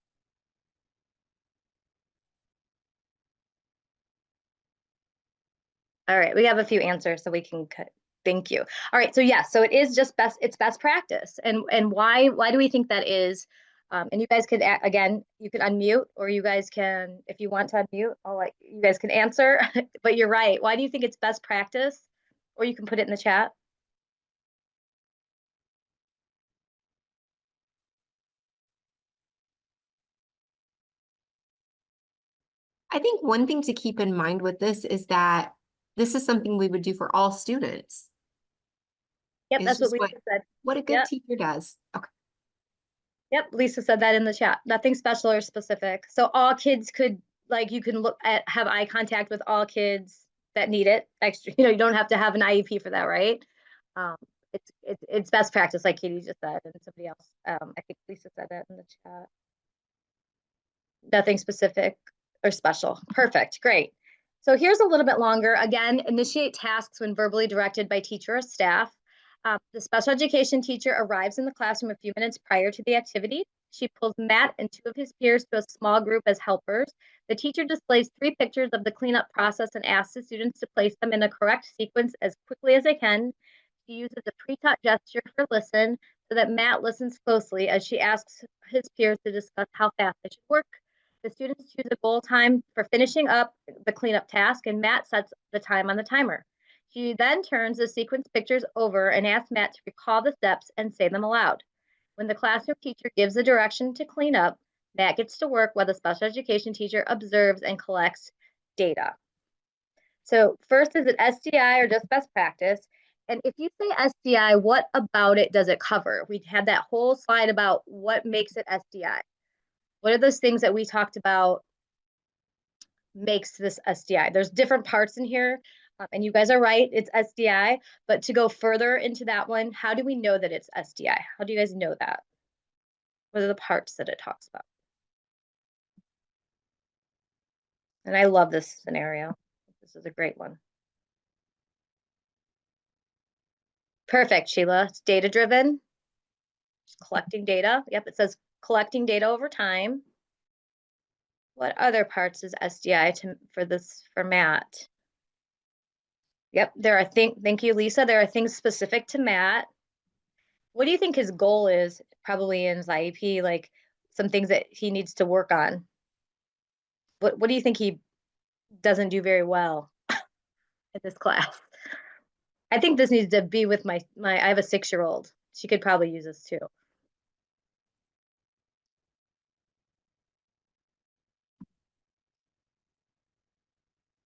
All right, we have a few answers so we can cut. Thank you. All right, so yes, so it is just it's best practice. And why do we think that is? And you guys could, again, you can unmute, or you guys can, if you want to unmute, I'll let you guys can answer. But you're right. Why do you think it's best practice? Or you can put it in the chat. I think one thing to keep in mind with this is that this is something we would do for all students. Yep, It's that's what just Lisa said. what a good Yep. teacher does. Okay. Yep, Lisa said that in the chat. Nothing special or specific. So all kids could, like, you can have eye contact with all kids that need it. Extra, you don't have to have an IEP for that, right? Um, it's best practice, like Katie just said, and somebody else. I think Lisa said that in the chat. Nothing specific or special. Perfect, great. So here's a little bit longer. Again, initiate tasks when verbally directed by teacher or staff. The special education teacher arrives in the classroom a few minutes prior to the activity. She pulls Matt and 2 of his peers to a small group as helpers. The teacher displays 3 pictures of the cleanup process and asks the students to place them in the correct sequence as quickly as they can. She uses a pre-taught gesture for listen so that Matt listens closely as she asks his peers to discuss how fast they should work. The students choose a goal time for finishing up the cleanup task, and Matt sets the time on the timer. She then turns the sequence pictures over and asks Matt to recall the steps and say them aloud. When the classroom teacher gives the direction to clean up, Matt gets to work while the special education teacher observes and collects data. So first, is it SDI or just best practice? And if you say SDI, what about it does it cover? We had that whole slide about what makes it SDI. What are those things that we talked about makes this SDI? There's different parts in here, and you guys are right, it's SDI. But to go further into that one, how do we know that it's SDI? How do you guys know that? What are the parts that it talks about? And I love this scenario. This is a great one. Perfect, Sheila. It's data driven, just collecting data. Yep, it says collecting data over time. What other parts is SDI for this for Matt? Yep, there are thank you, Lisa. There are things specific to Matt. What do you think his goal is probably in his IEP, like some things that he needs to work on? What do you think he doesn't do very well in this class? I think this needs to be with my I have a 6-year-old. She could probably use this too.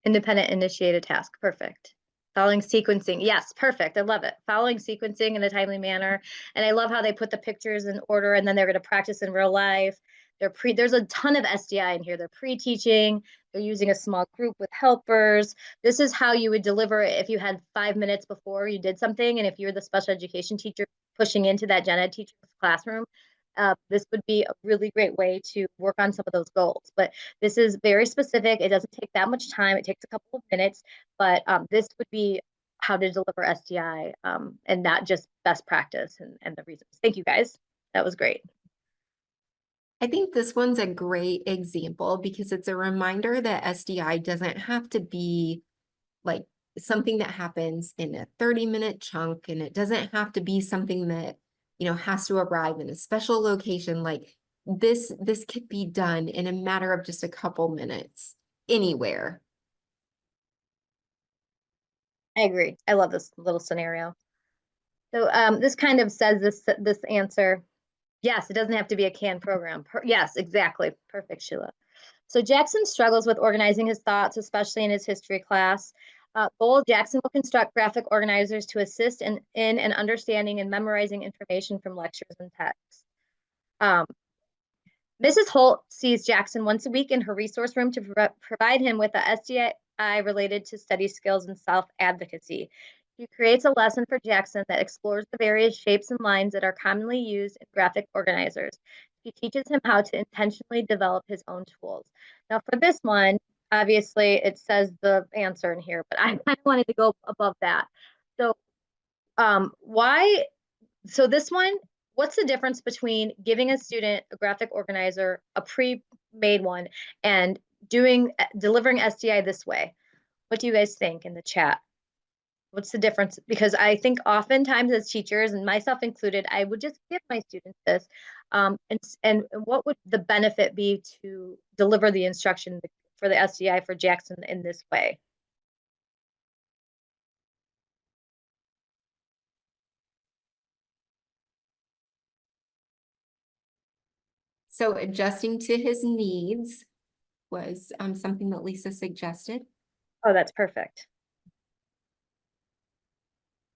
Independent initiated task. Perfect. Following sequencing. Yes, perfect. I love it. Following sequencing in a timely manner. And I love how they put the pictures in order and then they're going to practice in real life. There's a ton of SDI in here. They're pre-teaching. They're using a small group with helpers. This is how you would deliver it if you had 5 minutes before you did something. And if you're the special education teacher pushing into that gen ed teacher's classroom, this would be a really great way to work on some of those goals. But this is very specific. It doesn't take that much time. It takes a couple of minutes, but this would be how to deliver SDI and not just best practice and the reasons. Thank you guys. That was great. I think this one's a great example because it's a reminder that SDI doesn't have to be like something that happens in a 30-minute chunk, and it doesn't have to be something that, has to arrive in a special location. Like this could be done in a matter of just a couple minutes anywhere. I agree. I love this little scenario. So this kind of says this answer. Yes, it doesn't have to be a canned program. Yes, exactly. Perfect, Sheila. So Jackson struggles with organizing his thoughts, especially in his history class. Goal, Jackson will construct graphic organizers to assist in and understanding and memorizing information from lectures and texts. Mrs. Holt sees Jackson once a week in her resource room to provide him with a SDI related to study skills and self-advocacy. She creates a lesson for Jackson that explores the various shapes and lines that are commonly used in graphic organizers. She teaches him how to intentionally develop his own tools. Now for this one, obviously it says the answer in here, but I kind of wanted to go above that. So why so this one, what's the difference between giving a student a graphic organizer, a pre-made one, and delivering SDI this way? What do you guys think in the chat? What's the difference? Because I think oftentimes as teachers, and myself included, I would just give my students this. And what would the benefit be to deliver the instruction for the SDI for Jackson in this way? So adjusting to his needs was something that Lisa suggested. Oh, that's perfect.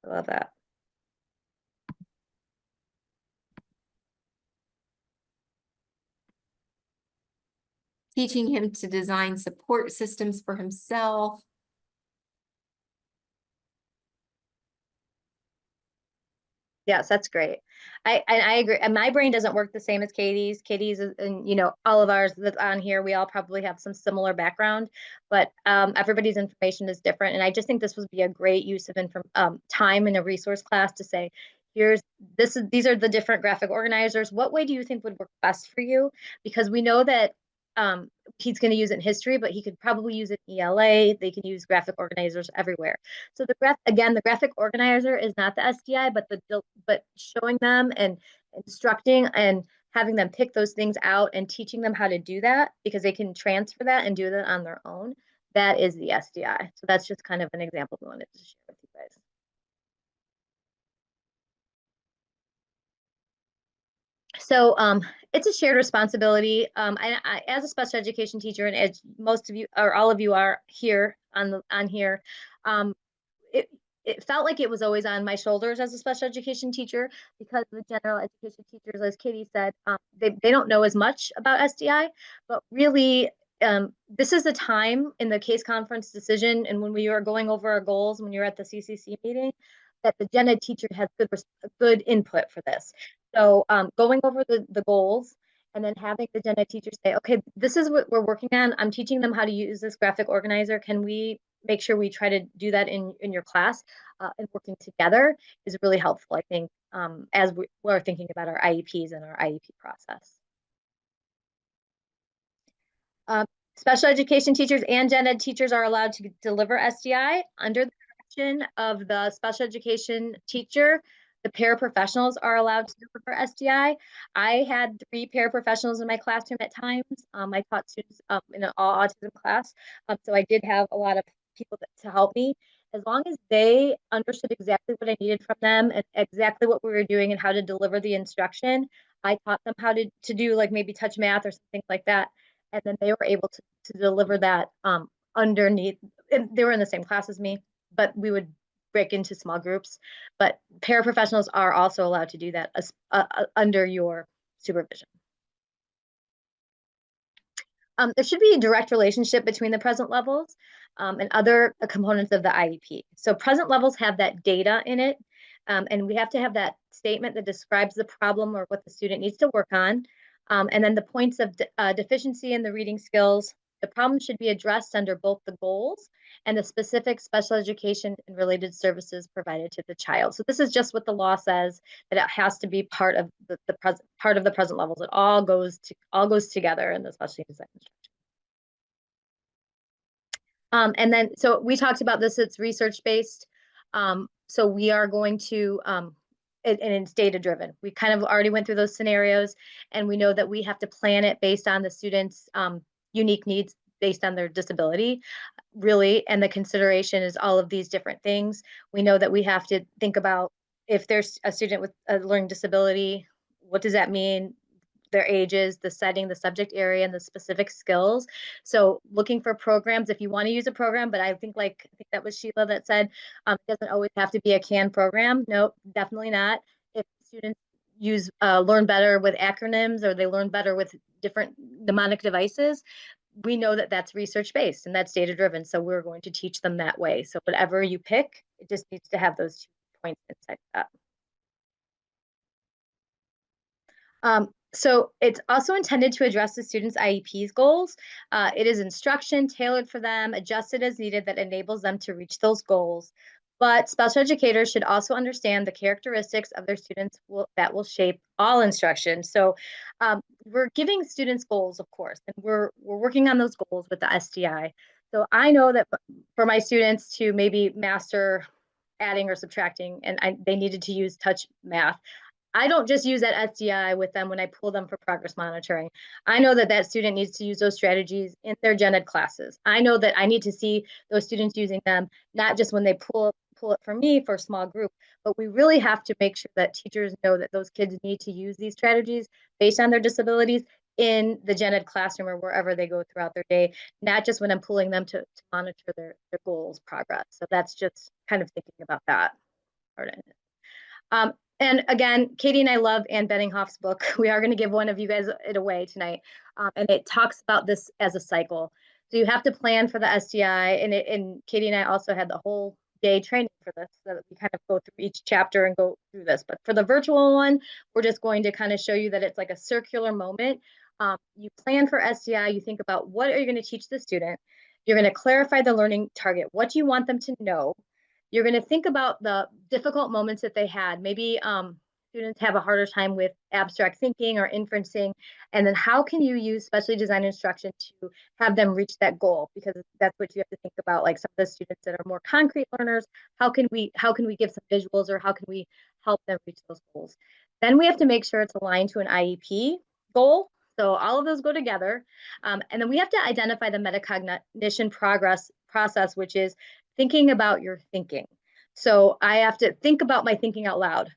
I love that. Teaching him to design support systems for himself. Yes, that's great. I agree. And my brain doesn't work the same as Katie's. And all of ours that's on here, we all probably have some similar background, but everybody's information is different. And I just think this would be a great use of time in a resource class to say, these are the different graphic organizers. What way do you think would work best for you? Because we know that he's going to use it in history, but he could probably use it in ELA. They can use graphic organizers everywhere. So the graphic organizer is not the SDI, but showing them and instructing and having them pick those things out and teaching them how to do that because they can transfer that and do that on their own. That is the SDI. So that's just kind of an example we wanted to share with you guys. So it's a shared responsibility. As a special education teacher, and as most of you or all of you are here on here, it it felt like it was always on my shoulders as a special education teacher because the general education teachers, as Katie said, they don't know as much about SDI, but really. This is the time in the case conference decision and when we are going over our goals, when you're at the CCC meeting, that the gen ed teacher has good input for this. So going over the goals and then having the gen ed teacher say, okay, this is what we're working on. I'm teaching them how to use this graphic organizer. Can we make sure we try to do that in your class? And working together is really helpful, I think, as we're thinking about our IEPs and our IEP process. Um, Special education teachers and gen ed teachers are allowed to deliver SDI under the direction of the special education teacher. The paraprofessionals are allowed to deliver SDI. I had 3 paraprofessionals in my classroom at times. I taught students in an all autism class, so I did have a lot of people to help me. As long as they understood exactly what I needed from them and exactly what we were doing and how to deliver the instruction, I taught them how to do like maybe touch math or something like that, and then they were able to deliver that underneath. And they were in the same class as me, but we would break into small groups. But paraprofessionals are also allowed to do that under your supervision. There should be a direct relationship between the present levels and other components of the IEP. So present levels have that data in it, and we have to have that statement that describes the problem or what the student needs to work on. And then the points of deficiency in the reading skills. The problem should be addressed under both the goals and the specific special education and related services provided to the child. So this is just what the law says, that it has to be part of the present part of the present levels. It all goes together in the special design instruction. And then, so we talked about this, it's research-based. So we are going to, and it's data-driven. We kind of already went through those scenarios, and we know that we have to plan it based on the students' unique needs based on their disability, really. And the consideration is all of these different things. We know that we have to think about if there's a student with a learning disability, what does that mean? Their ages, the setting, the subject area, and the specific skills. So looking for programs, if you want to use a program, but I think that was Sheila that said it doesn't always have to be a canned program. Nope, definitely not. If students use learn better with acronyms or they learn better with different mnemonic devices, we know that that's research based and that's data driven. So we're going to teach them that way. So whatever you pick, it just needs to have those 2 points inside that. So it's also intended to address the students' IEP's goals. It is instruction tailored for them, adjusted as needed, that enables them to reach those goals. But special educators should also understand the characteristics of their students that will shape all instruction. So we're giving students goals, of course, and we're working on those goals with the SDI. So I know that for my students to maybe master adding or subtracting, and they needed to use touch math, I don't just use that SDI with them when I pull them for progress monitoring. I know that that student needs to use those strategies in their gen ed classes. I know that I need to see those students using them, not just when they pull it for me for a small group, but we really have to make sure that teachers know that those kids need to use these strategies based on their disabilities in the gen ed classroom or wherever they go throughout their day, not just when I'm pulling them to monitor their goals progress. So that's just kind of thinking about that part in it. And again, Katie and I love Ann Benninghoff's book. We are going to give one of you guys it away tonight. And it talks about this as a cycle. So you have to plan for the SDI. And Katie and I also had the whole day training for this, so that we kind of go through each chapter and go through this. But for the virtual one, we're just going to kind of show you that it's like a circular moment. You plan for SDI, you think about what are you going to teach the student? You're going to clarify the learning target. What do you want them to know? You're going to think about the difficult moments that they had. Maybe students have a harder time with abstract thinking or inferencing. And then how can you use specially designed instruction to have them reach that goal? Because that's what you have to think about. Like some of the students that are more concrete learners, how can we give some visuals, or how can we help them reach those goals? Then we have to make sure it's aligned to an IEP goal. So all of those go together. And then we have to identify the metacognition process, which is thinking about your thinking. So I have to think about my thinking out loud.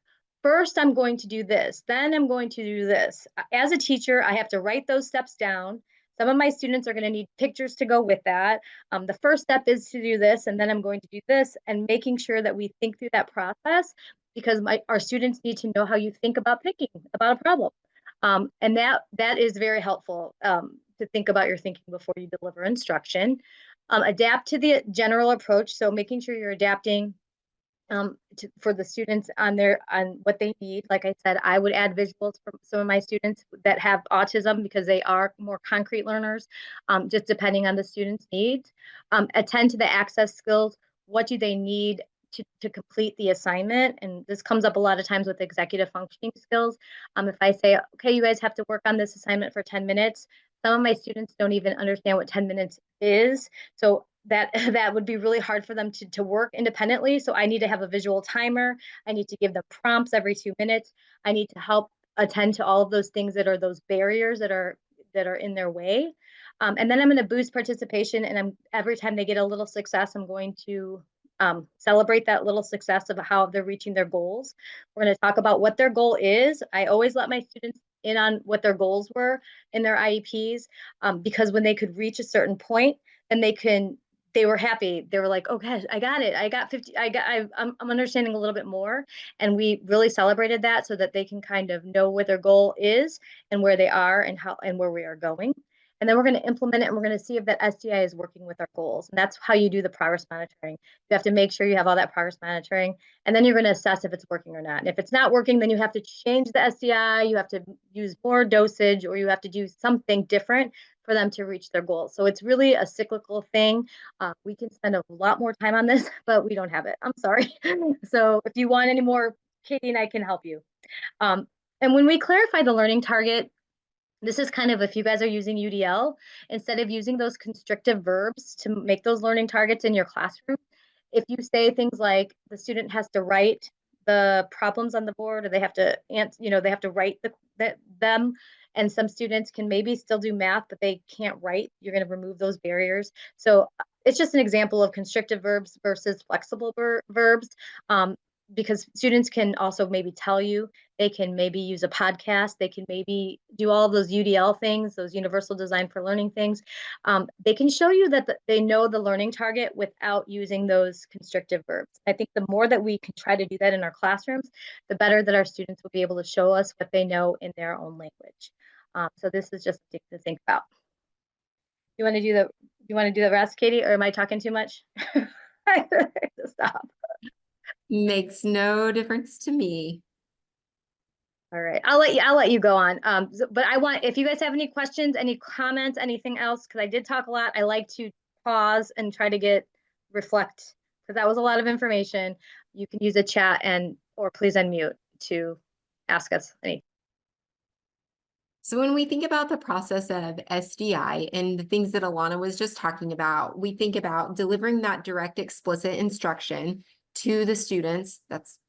First, I'm going to do this. Then I'm going to do this. As a teacher, I have to write those steps down. Some of my students are going to need pictures to go with that. The first step is to do this, and then I'm going to do this, and making sure that we think through that process, because our students need to know how you think about thinking about a problem. And that is very helpful, to think about your thinking before you deliver instruction. Adapt to the general approach. So making sure you're adapting for the students on what they need. Like I said, I would add visuals for some of my students that have autism because they are more concrete learners, just depending on the student's needs. Attend to the access skills. What do they need to complete the assignment? And this comes up a lot of times with executive functioning skills. If I say, okay, you guys have to work on this assignment for 10 minutes, some of my students don't even understand what 10 minutes is. So that would be really hard for them to work independently. So I need to have a visual timer. I need to give them prompts every 2 minutes. I need to help attend to all of those things that are those barriers that are in their way. And then I'm going to boost participation. And every time they get a little success, I'm going to celebrate that little success of how they're reaching their goals. We're going to talk about what their goal is. I always let my students in on what their goals were in their IEPs, because when they could reach a certain point, then they were happy. They were like, okay, I got it. I got 50. I'm understanding a little bit more. And we really celebrated that so that they can kind of know what their goal is and where they are and how and where we are going. And then we're going to implement it and we're going to see if that SDI is working with our goals. And that's how you do the progress monitoring. You have to make sure you have all that progress monitoring. And then you're going to assess if it's working or not. And if it's not working, then you have to change the SDI. You have to use more dosage, or you have to do something different for them to reach their goals. So it's really a cyclical thing. We can spend a lot more time on this, but we don't have it. I'm sorry. So if you want any more, Katie and I can help you. And when we clarify the learning target, this is kind of if you guys are using UDL, instead of using those constrictive verbs to make those learning targets in your classroom, if you say things like the student has to write the problems on the board, or they have to answer, they have to write them, and some students can maybe still do math, but they can't write, you're going to remove those barriers. So it's just an example of constrictive verbs versus flexible verbs. Because students can also maybe tell you, they can maybe use a podcast, they can maybe do all of those UDL things, those universal design for learning things. They can show you that they know the learning target without using those constrictive verbs. I think the more that we can try to do that in our classrooms, the better that our students will be able to show us what they know in their own language. So this is just to think about. You want to do the rest, Katie, or am I talking too much? I have to stop. Makes no difference to me. All right, I'll let you go on. But if you guys have any questions, any comments, anything else, because I did talk a lot, I like to pause and try to reflect, because that was a lot of information. You can use a chat or please unmute to ask us anything. So when we think about the process of SDI and the things that Alana was just talking about, we think about delivering that direct, explicit instruction to the students. That's,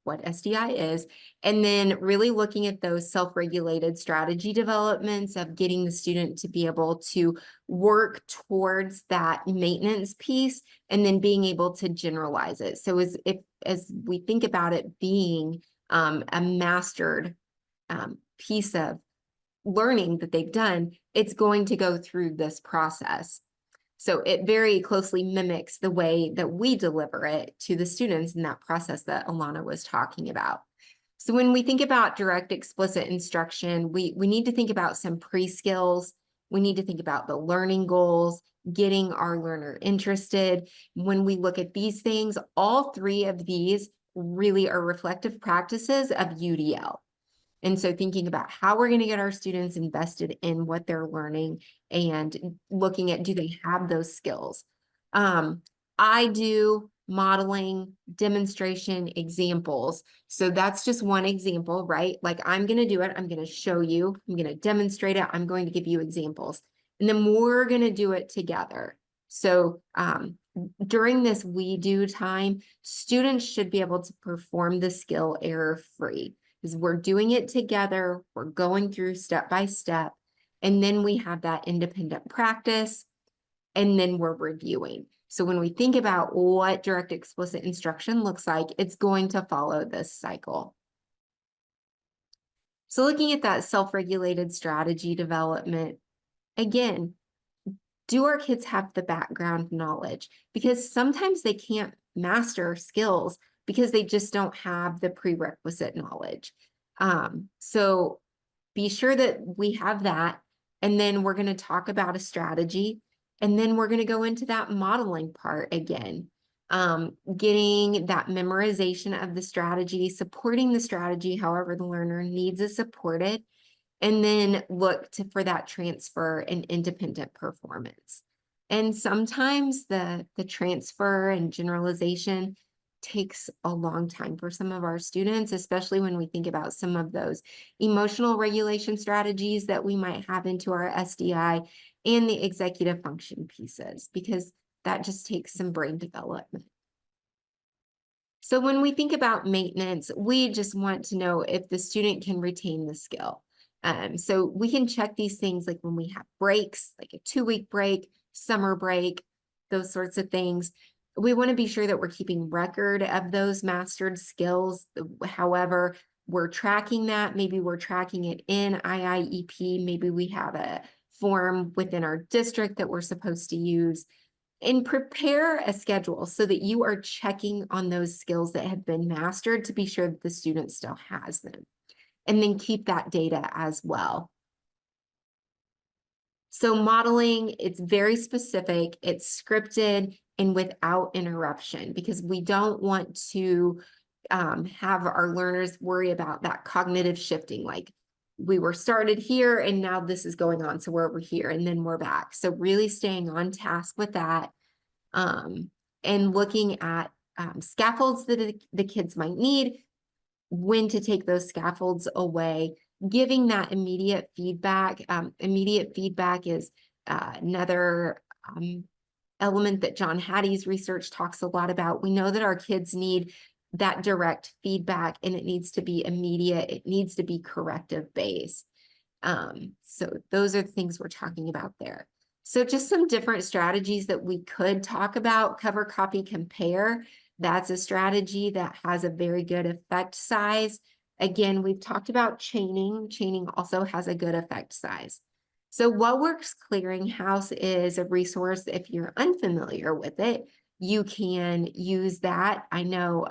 what SDI is. And then really looking at those self-regulated strategy developments of getting the student to be able to work towards that maintenance piece and then being able to generalize it. So as we think about it being a mastered piece of learning that they've done, it's going to go through this process. So it very closely mimics the way that we deliver it to the students in that process that Alana was talking about. So when we think about direct explicit instruction, we need to think about some pre-skills. We need to think about the learning goals, getting our learner interested. When we look at these things, all three of these really are reflective practices of UDL. And so thinking about how we're going to get our students invested in what they're learning and looking at, do they have those skills? I do modeling, demonstration, examples. So that's just one example, right? Like I'm going to do it. I'm going to show you. I'm going to demonstrate it. I'm going to give you examples. And then we're going to do it together. So during this we do time, students should be able to perform the skill error-free. Because we're doing it together, we're going through step by step, and then we have that independent practice, and then we're reviewing. So when we think about what direct explicit instruction looks like, it's going to follow this cycle. So looking at that self-regulated strategy development, again, do our kids have the background knowledge? Because sometimes they can't master skills because they just don't have the prerequisite knowledge. So be sure that we have that. And then we're going to talk about a strategy. And then we're going to go into that modeling part again. getting that memorization of the strategy, supporting the strategy however the learner needs it supported, and then look for that transfer and independent performance. And sometimes the transfer and generalization takes a long time for some of our students, especially when we think about some of those emotional regulation strategies that we might have into our SDI and the executive function pieces, because that just takes some brain development. So when we think about maintenance, we just want to know if the student can retain the skill. So we can check these things like when we have breaks, like a 2-week break, summer break, those sorts of things. We want to be sure that we're keeping record of those mastered skills. However, we're tracking that. Maybe we're tracking it in IIEP. Maybe we have a form within our district that we're supposed to use. And prepare a schedule so that you are checking on those skills that have been mastered to be sure that the student still has them. And then keep that data as well. So modeling, it's very specific, it's scripted and without interruption, because we don't want to have our learners worry about that cognitive shifting, like we were started here and now this is going on, so we're over here and then we're back. So really staying on task with that, and looking at scaffolds that the kids might need, when to take those scaffolds away, giving that immediate feedback. Immediate feedback is another element that John Hattie's research talks a lot about. We know that our kids need that direct feedback, and it needs to be immediate. It needs to be corrective based. So those are the things we're talking about there. So just some different strategies that we could talk about. Cover, copy, compare. That's a strategy that has a very good effect size. Again, we've talked about chaining. Chaining also has a good effect size. So What Works Clearinghouse is a resource. If you're unfamiliar with it, you can use that. I know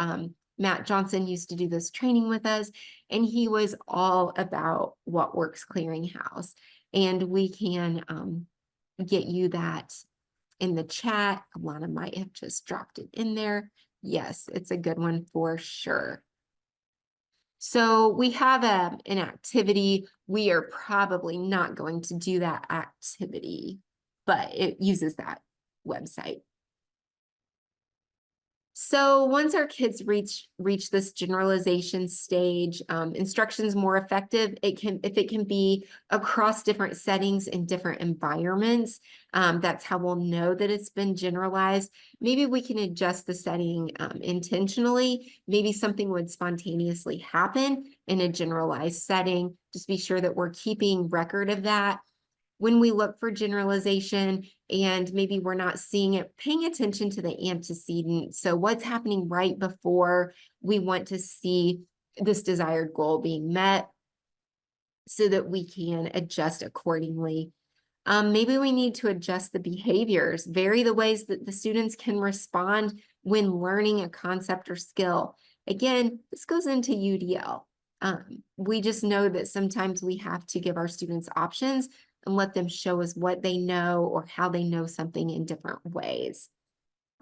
Matt Johnson used to do this training with us, and he was all about What Works Clearinghouse. And we can get you that in the chat. Alana might have just dropped it in there. Yes, it's a good one for sure. So we have an activity. We are probably not going to do that activity, but it uses that website. So once our kids reach this generalization stage, instruction is more effective. If it can be across different settings and different environments, that's how we'll know that it's been generalized. Maybe we can adjust the setting intentionally. Maybe something would spontaneously happen in a generalized setting. Just be sure that we're keeping record of that. When we look for generalization and maybe we're not seeing it, paying attention to the antecedent. So what's happening right before we want to see this desired goal being met, so that we can adjust accordingly. Maybe we need to adjust the behaviors, vary the ways that the students can respond when learning a concept or skill. Again, this goes into UDL. We just know that sometimes we have to give our students options and let them show us what they know or how they know something in different ways.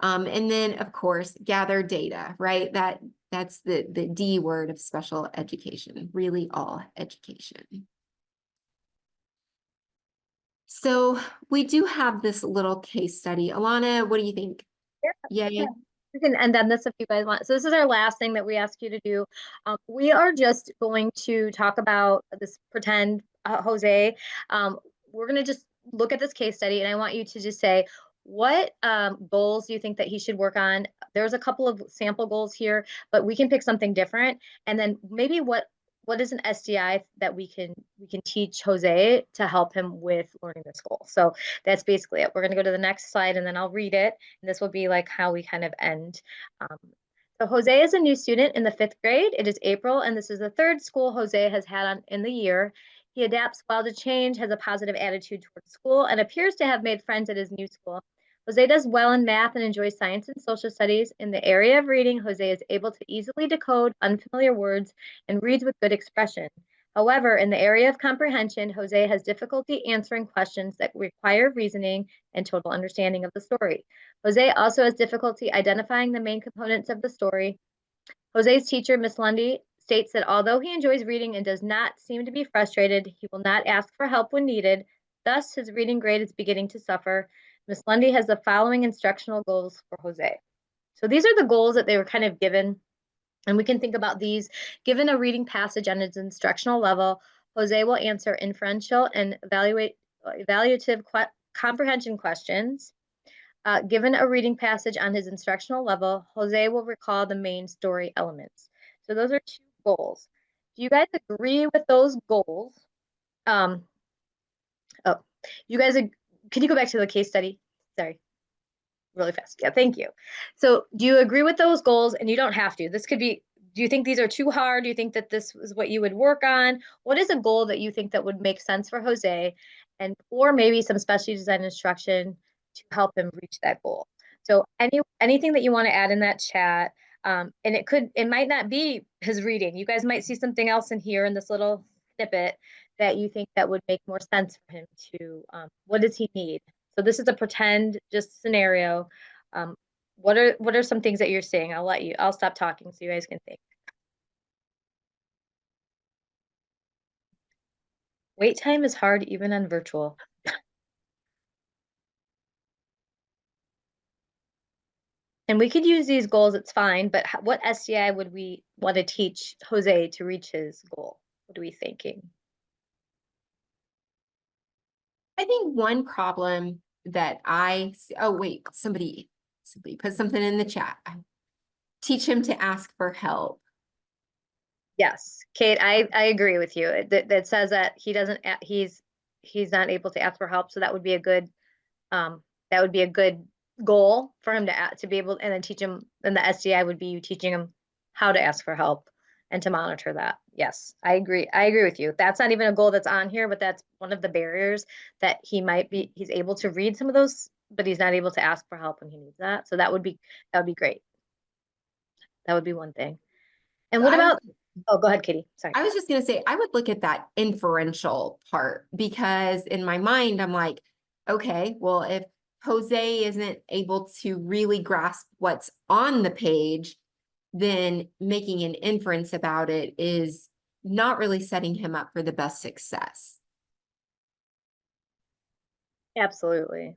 And then, of course, gather data, right? That's the D word of special education, really all education. So we do have this little case study. Alana, what do you think? Yeah. Yay? We can end on this if you guys want. So this is our last thing that we ask you to do. We are just going to talk about this pretend Jose. We're going to just look at this case study, and I want you to just say what goals you think that he should work on. There's a couple of sample goals here, but we can pick something different, and then maybe what is an SDI that we can teach Jose to help him with learning this goal. So that's basically it. We're going to go to the next slide, and then I'll read it. And this will be like how we kind of end. So Jose is a new student in the 5th grade. It is April, and this is the 3rd school Jose has had in the year. He adapts well to change, has a positive attitude towards school, and appears to have made friends at his new school. Jose does well in math and enjoys science and social studies. In the area of reading, Jose is able to easily decode unfamiliar words and reads with good expression. However, in the area of comprehension, Jose has difficulty answering questions that require reasoning and total understanding of the story. Jose also has difficulty identifying the main components of the story. Jose's teacher, Miss Lundy, states that although he enjoys reading and does not seem to be frustrated, he will not ask for help when needed. Thus, his reading grade is beginning to suffer. Miss Lundy has the following instructional goals for Jose. So these are the goals that they were kind of given. And we can think about these. Given a reading passage on its instructional level, Jose will answer inferential and evaluative comprehension questions. Given a reading passage on his instructional level, Jose will recall the main story elements. So those are 2 goals. Do you guys agree with those goals? Oh, you guys, can you go back to the case study? Sorry, really fast. Yeah, thank you. So do you agree with those goals? And you don't have to. This could be, do you think these are too hard? Do you think that this is what you would work on? What is a goal that you think that would make sense for Jose? And or maybe some specially designed instruction to help him reach that goal. So anything that you want to add in that chat. And it might not be his reading. You guys might see something else in here in this little snippet that you think that would make more sense for him to, what does he need? So this is a pretend just scenario. What are some things that you're seeing? I'll stop talking so you guys can think. Wait time is hard even on virtual. And we could use these goals, it's fine, but what SDI would we want to teach Jose to reach his goal? What are we thinking? I think one problem that oh wait, somebody put something in the chat. Teach him to ask for help. Yes, Kate, I agree with you. That says that he's not able to ask for help, so that would be a good goal for him to be able, and then teach him. And the SDI would be you teaching him how to ask for help and to monitor that. Yes, I agree. I agree with you. That's not even a goal that's on here, but that's one of the barriers that he's able to read some of those, but he's not able to ask for help when he needs that. So that would be great. That would be one thing. And what about, oh, go ahead, Katie. Sorry. I was just going to say, I would look at that inferential part because in my mind, I'm like, okay, well, if Jose isn't able to really grasp what's on the page, then making an inference about it is not really setting him up for the best success. Absolutely.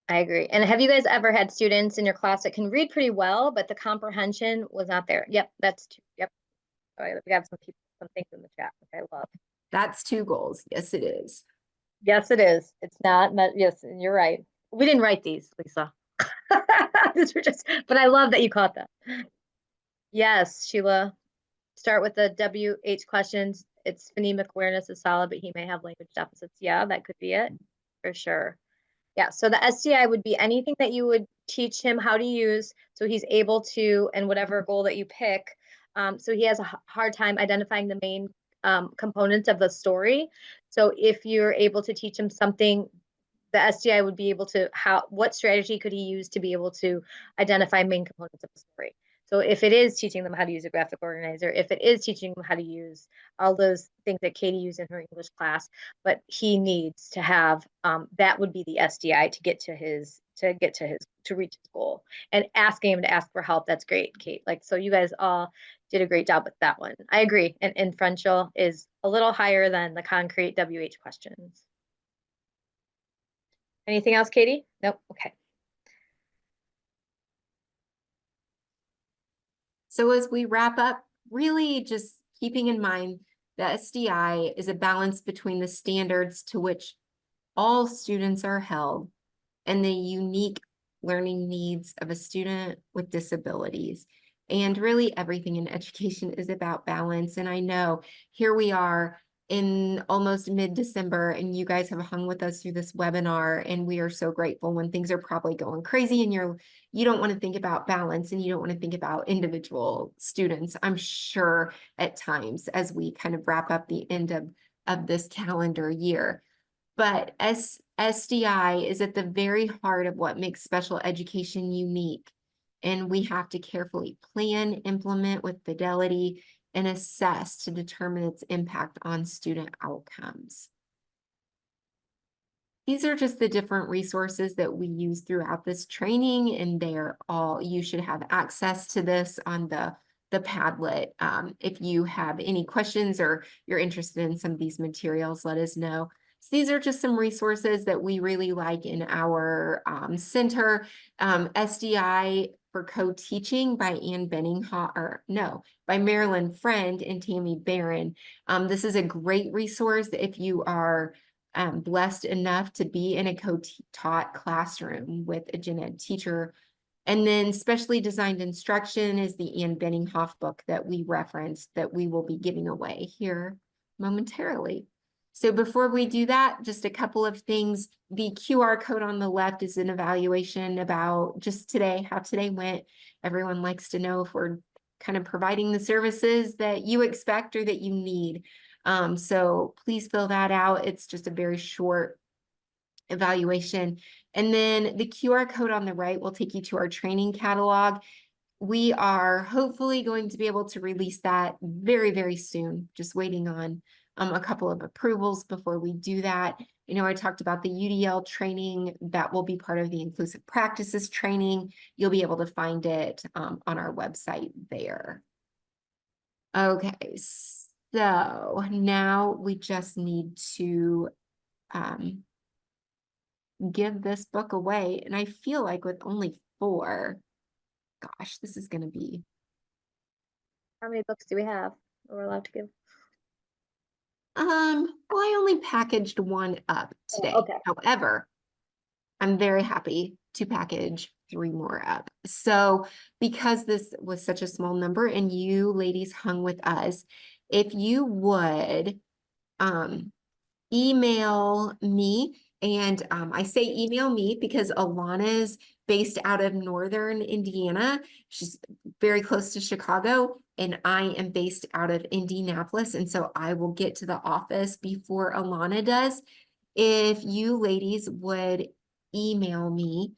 I agree. And have you guys ever had students in your class that can read pretty well, but the comprehension was not there? Yep, that's two. Yep. All right, we got some things in the chat, which I love. That's 2 goals. Yes, it is. Yes, it is. It's not, yes, and you're right. We didn't write these, Lisa. These were just, but I love that you caught that. Yes, Sheila. Start with the WH questions. Its phonemic awareness is solid, but he may have language deficits. Yeah, that could be it for sure. Yeah, so the SDI would be anything that you would teach him how to use so he's able to, and whatever goal that you pick, so he has a hard time identifying the main components of the story. So if you're able to teach him something, the SDI would be able to, what strategy could he use to be able to identify main components of the story? So if it is teaching them how to use a graphic organizer, if it is teaching them how to use all those things that Katie used in her English class, but he needs to have, that would be the SDI to reach his goal. And asking him to ask for help, that's great, Kate. Like, so you guys all did a great job with that one. I agree. And inferential is a little higher than the concrete WH questions. Anything else, Katie? Nope. Okay. So as we wrap up, really just keeping in mind that SDI is a balance between the standards to which all students are held and the unique learning needs of a student with disabilities. And really everything in education is about balance. And I know here we are in almost mid-December and you guys have hung with us through this webinar and we are so grateful when things are probably going crazy and you don't want to think about balance and you don't want to think about individual students, I'm sure at times as we kind of wrap up the end of this calendar year. But SDI is at the very heart of what makes special education unique. And we have to carefully plan, implement with fidelity, and assess to determine its impact on student outcomes. These are just the different resources that we use throughout this training, and you should have access to this on the Padlet. If you have any questions or you're interested in some of these materials, let us know. So these are just some resources that we really like in our center. SDI for Co-Teaching by by Marilyn Friend and Tammy Barron. This is a great resource if you are blessed enough to be in a co-taught classroom with a gen ed teacher. And then specially designed instruction is the Ann Benninghoff book that we referenced that we will be giving away here momentarily. So before we do that, just a couple of things. The QR code on the left is an evaluation about just today, how today went. Everyone likes to know if we're kind of providing the services that you expect or that you need. So please fill that out. It's just a very short evaluation. And then the QR code on the right will take you to our training catalog. We are hopefully going to be able to release that very, very soon. Just waiting on a couple of approvals before we do that. You know, I talked about the UDL training that will be part of the inclusive practices training. You'll be able to find it on our website there. Okay, so now we just need to give this book away. And I feel like with only 4, gosh, this is going to be. How many books do we have that we're allowed to give? Well, I only packaged 1 up today. Oh, okay. However, I'm very happy to package 3 more up. So because this was such a small number and you ladies hung with us, if you would email me, and I say email me because Alana's based out of Northern Indiana. She's very close to Chicago, and I am based out of Indianapolis. And so I will get to the office before Alana does. If you ladies would email me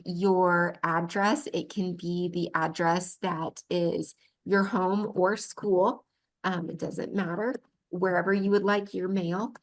your address, it can be the address that is your home or school. It doesn't matter, wherever you would like your mail.